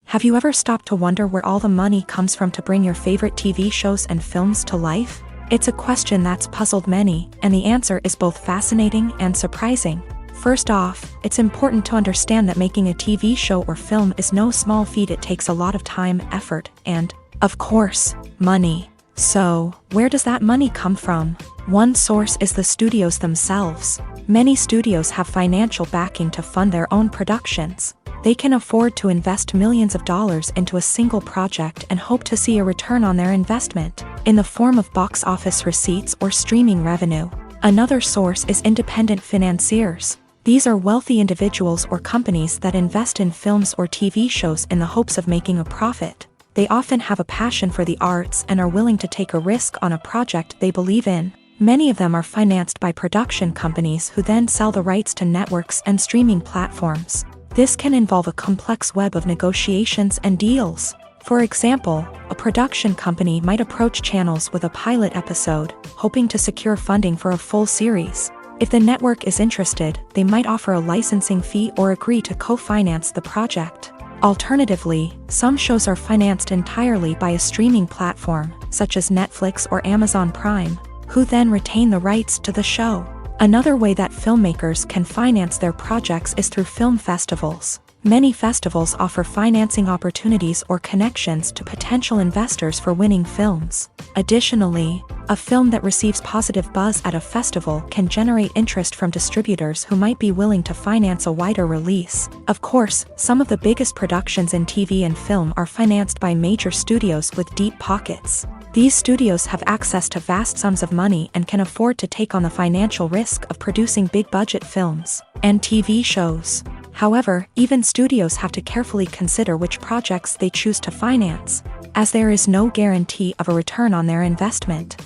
Have you ever stopped to wonder where all the money comes from to bring your favorite TV shows and films to life? It's a question that's puzzled many, and the answer is both fascinating and surprising. First off, it's important to understand that making a TV show or film is no small feat. It takes a lot of time, effort, and, of course, money. So, where does that money come from? One source is the studios themselves. Many studios have financial backing to fund their own productions. They can afford to invest millions of dollars into a single project and hope to see a return on their investment. in the form of box office receipts or streaming revenue. Another source is independent financiers. These are wealthy individuals or companies that invest in films or TV shows in the hopes of making a profit. They often have a passion for the arts and are willing to take a risk on a project they believe in. Many of them are financed by production companies who then sell the rights to networks and streaming platforms. This can involve a complex web of negotiations and deals. For example, a production company might approach channels with a pilot episode, hoping to secure funding for a full series. If the network is interested, they might offer a licensing fee or agree to co-finance the project. Alternatively, some shows are financed entirely by a streaming platform, such as Netflix or Amazon Prime, who then retain the rights to the show. Another way that filmmakers can finance their projects is through film festivals. Many festivals offer financing opportunities or connections to potential investors for winning films. Additionally, a film that receives positive buzz at a festival can generate interest from distributors who might be willing to finance a wider release. Of course, some of the biggest productions in TV and film are financed by major studios with deep pockets. These studios have access to vast sums of money and can afford to take on the financial risk of producing big-budget films and TV shows. However, even studios have to carefully consider which projects they choose to finance, as there is no guarantee of a return on their investment.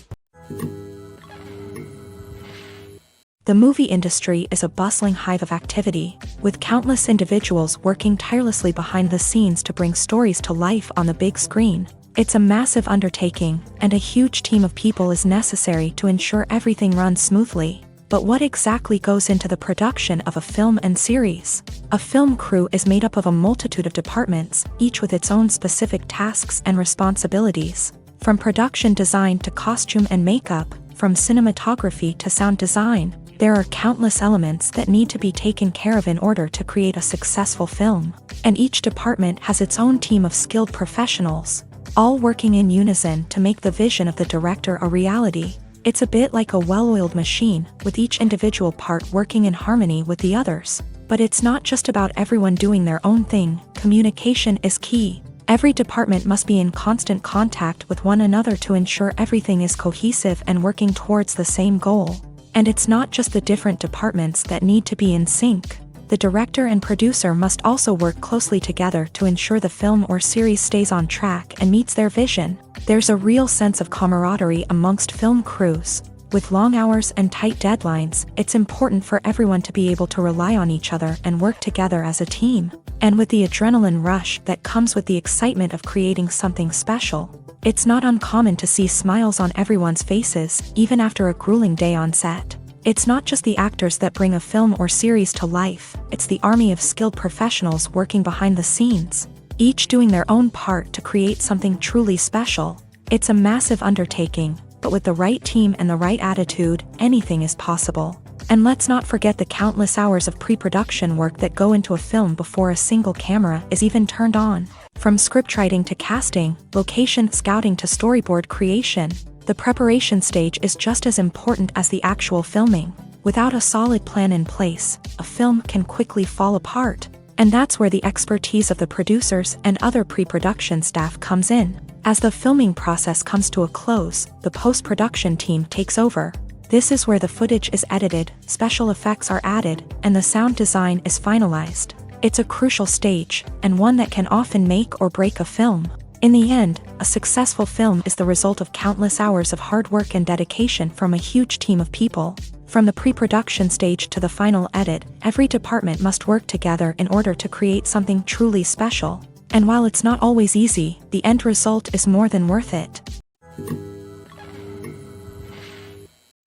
The movie industry is a bustling hive of activity, with countless individuals working tirelessly behind the scenes to bring stories to life on the big screen. It's a massive undertaking, and a huge team of people is necessary to ensure everything runs smoothly. But what exactly goes into the production of a film and series? A film crew is made up of a multitude of departments, each with its own specific tasks and responsibilities. From production design to costume and makeup, from cinematography to sound design, there are countless elements that need to be taken care of in order to create a successful film. And each department has its own team of skilled professionals, all working in unison to make the vision of the director a reality. It's a bit like a well-oiled machine, with each individual part working in harmony with the others. But it's not just about everyone doing their own thing. Communication is key. Every department must be in constant contact with one another to ensure everything is cohesive and working towards the same goal. And it's not just the different departments that need to be in sync. The director and producer must also work closely together to ensure the film or series stays on track and meets their vision. There's a real sense of camaraderie amongst film crews. With long hours and tight deadlines, it's important for everyone to be able to rely on each other and work together as a team. And with the adrenaline rush that comes with the excitement of creating something special, it's not uncommon to see smiles on everyone's faces, even after a grueling day on set. It's not just the actors that bring a film or series to life, it's the army of skilled professionals working behind the scenes, each doing their own part to create something truly special. It's a massive undertaking, but with the right team and the right attitude, anything is possible. And let's not forget the countless hours of pre-production work that go into a film before a single camera is even turned on. From scriptwriting to casting, location scouting to storyboard creation, the preparation stage is just as important as the actual filming. Without a solid plan in place, a film can quickly fall apart. And that's where the expertise of the producers and other pre-production staff comes in. As the filming process comes to a close, the post-production team takes over. This is where the footage is edited, special effects are added, and the sound design is finalized. It's a crucial stage, and one that can often make or break a film. In the end, a successful film is the result of countless hours of hard work and dedication from a huge team of people. From the pre-production stage to the final edit, every department must work together in order to create something truly special. And while it's not always easy, the end result is more than worth it.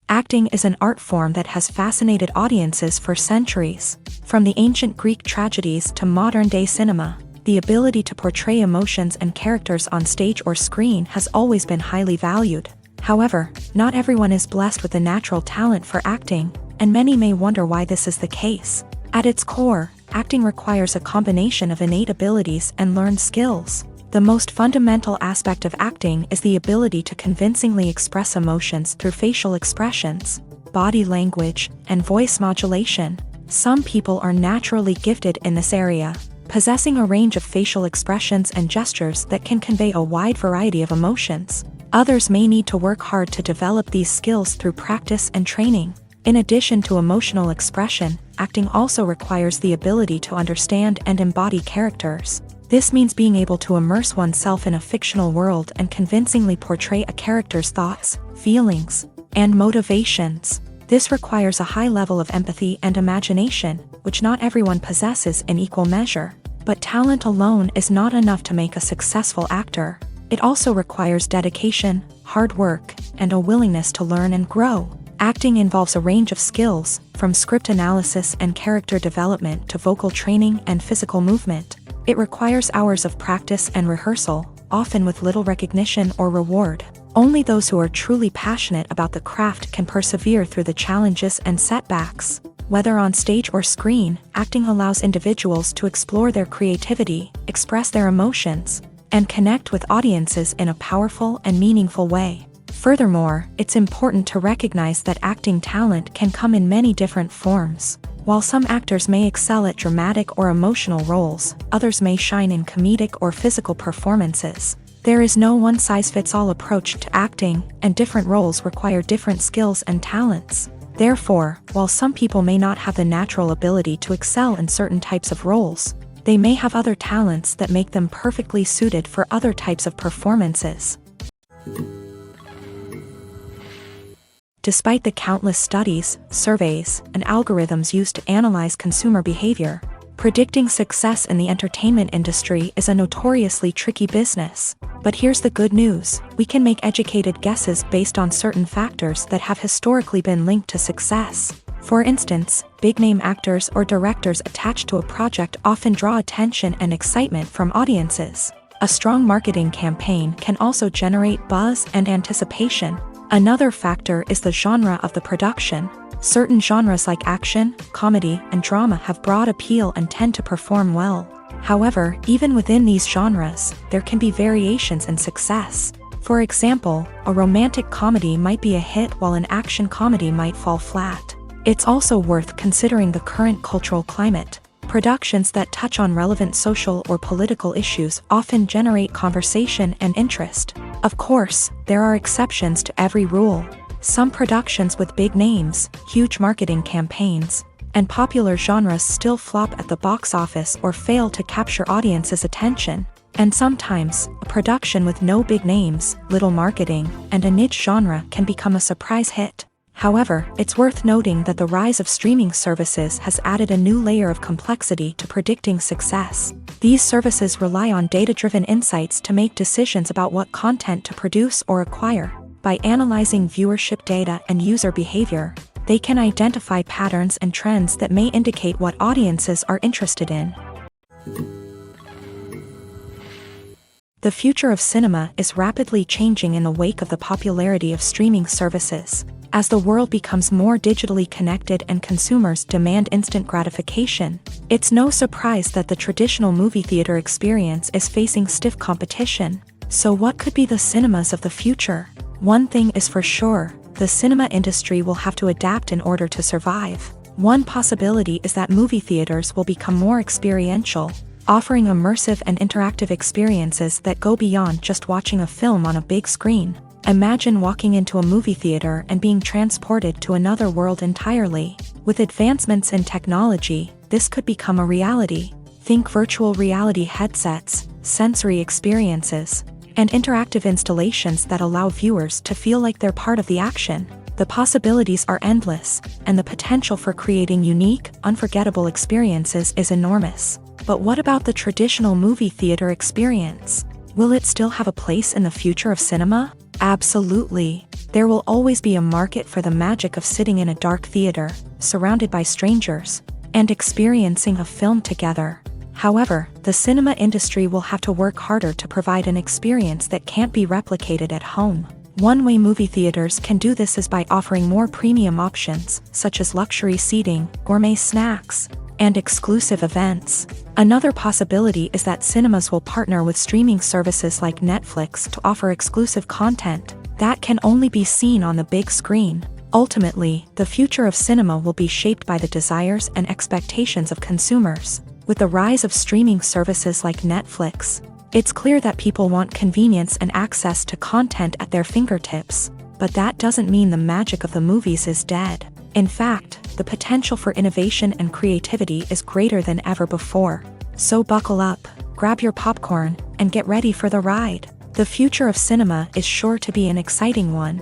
Acting is an art form that has fascinated audiences for centuries. From the ancient Greek tragedies to modern-day cinema, the ability to portray emotions and characters on stage or screen has always been highly valued. However, not everyone is blessed with the natural talent for acting, and many may wonder why this is the case. At its core, acting requires a combination of innate abilities and learned skills. The most fundamental aspect of acting is the ability to convincingly express emotions through facial expressions, body language, and voice modulation. Some people are naturally gifted in this area, possessing a range of facial expressions and gestures that can convey a wide variety of emotions. Others may need to work hard to develop these skills through practice and training. In addition to emotional expression, acting also requires the ability to understand and embody characters. This means being able to immerse oneself in a fictional world and convincingly portray a character's thoughts, feelings, and motivations. This requires a high level of empathy and imagination, which not everyone possesses in equal measure. But talent alone is not enough to make a successful actor. It also requires dedication, hard work, and a willingness to learn and grow. Acting involves a range of skills, from script analysis and character development to vocal training and physical movement. It requires hours of practice and rehearsal, often with little recognition or reward. Only those who are truly passionate about the craft can persevere through the challenges and setbacks. Whether on stage or screen, acting allows individuals to explore their creativity, express their emotions, and connect with audiences in a powerful and meaningful way. Furthermore, it's important to recognize that acting talent can come in many different forms. While some actors may excel at dramatic or emotional roles, others may shine in comedic or physical performances. There is no one-size-fits-all approach to acting, and different roles require different skills and talents. Therefore, while some people may not have the natural ability to excel in certain types of roles, they may have other talents that make them perfectly suited for other types of performances. Despite the countless studies, surveys, and algorithms used to analyze consumer behavior, predicting success in the entertainment industry is a notoriously tricky business. But here's the good news: we can make educated guesses based on certain factors that have historically been linked to success. For instance, big-name actors or directors attached to a project often draw attention and excitement from audiences. A strong marketing campaign can also generate buzz and anticipation. Another factor is the genre of the production. Certain genres like action, comedy, and drama have broad appeal and tend to perform well. However, even within these genres, there can be variations in success. For example, a romantic comedy might be a hit while an action comedy might fall flat. It's also worth considering the current cultural climate. Productions that touch on relevant social or political issues often generate conversation and interest. Of course, there are exceptions to every rule. Some productions with big names, huge marketing campaigns, and popular genres still flop at the box office or fail to capture audiences' attention. And sometimes, a production with no big names, little marketing, and a niche genre can become a surprise hit. However, it's worth noting that the rise of streaming services has added a new layer of complexity to predicting success. These services rely on data-driven insights to make decisions about what content to produce or acquire. By analyzing viewership data and user behavior, they can identify patterns and trends that may indicate what audiences are interested in. The future of cinema is rapidly changing in the wake of the popularity of streaming services. As the world becomes more digitally connected and consumers demand instant gratification, it's no surprise that the traditional movie theater experience is facing stiff competition. So what could be the cinemas of the future? One thing is for sure: the cinema industry will have to adapt in order to survive. One possibility is that movie theaters will become more experiential, offering immersive and interactive experiences that go beyond just watching a film on a big screen. Imagine walking into a movie theater and being transported to another world entirely. With advancements in technology, this could become a reality. Think virtual reality headsets, sensory experiences, and interactive installations that allow viewers to feel like they're part of the action. The possibilities are endless, and the potential for creating unique, unforgettable experiences is enormous. But what about the traditional movie theater experience? Will it still have a place in the future of cinema? Absolutely. There will always be a market for the magic of sitting in a dark theater, surrounded by strangers, and experiencing a film together. However, the cinema industry will have to work harder to provide an experience that can't be replicated at home. One way movie theaters can do this is by offering more premium options, such as luxury seating, gourmet snacks, and exclusive events. Another possibility is that cinemas will partner with streaming services like Netflix to offer exclusive content that can only be seen on the big screen. Ultimately, the future of cinema will be shaped by the desires and expectations of consumers. With the rise of streaming services like Netflix, It's clear that people want convenience and access to content at their fingertips, but that doesn't mean the magic of the movies is dead. In fact, the potential for innovation and creativity is greater than ever before. So buckle up, grab your popcorn, and get ready for the ride. The future of cinema is sure to be an exciting one.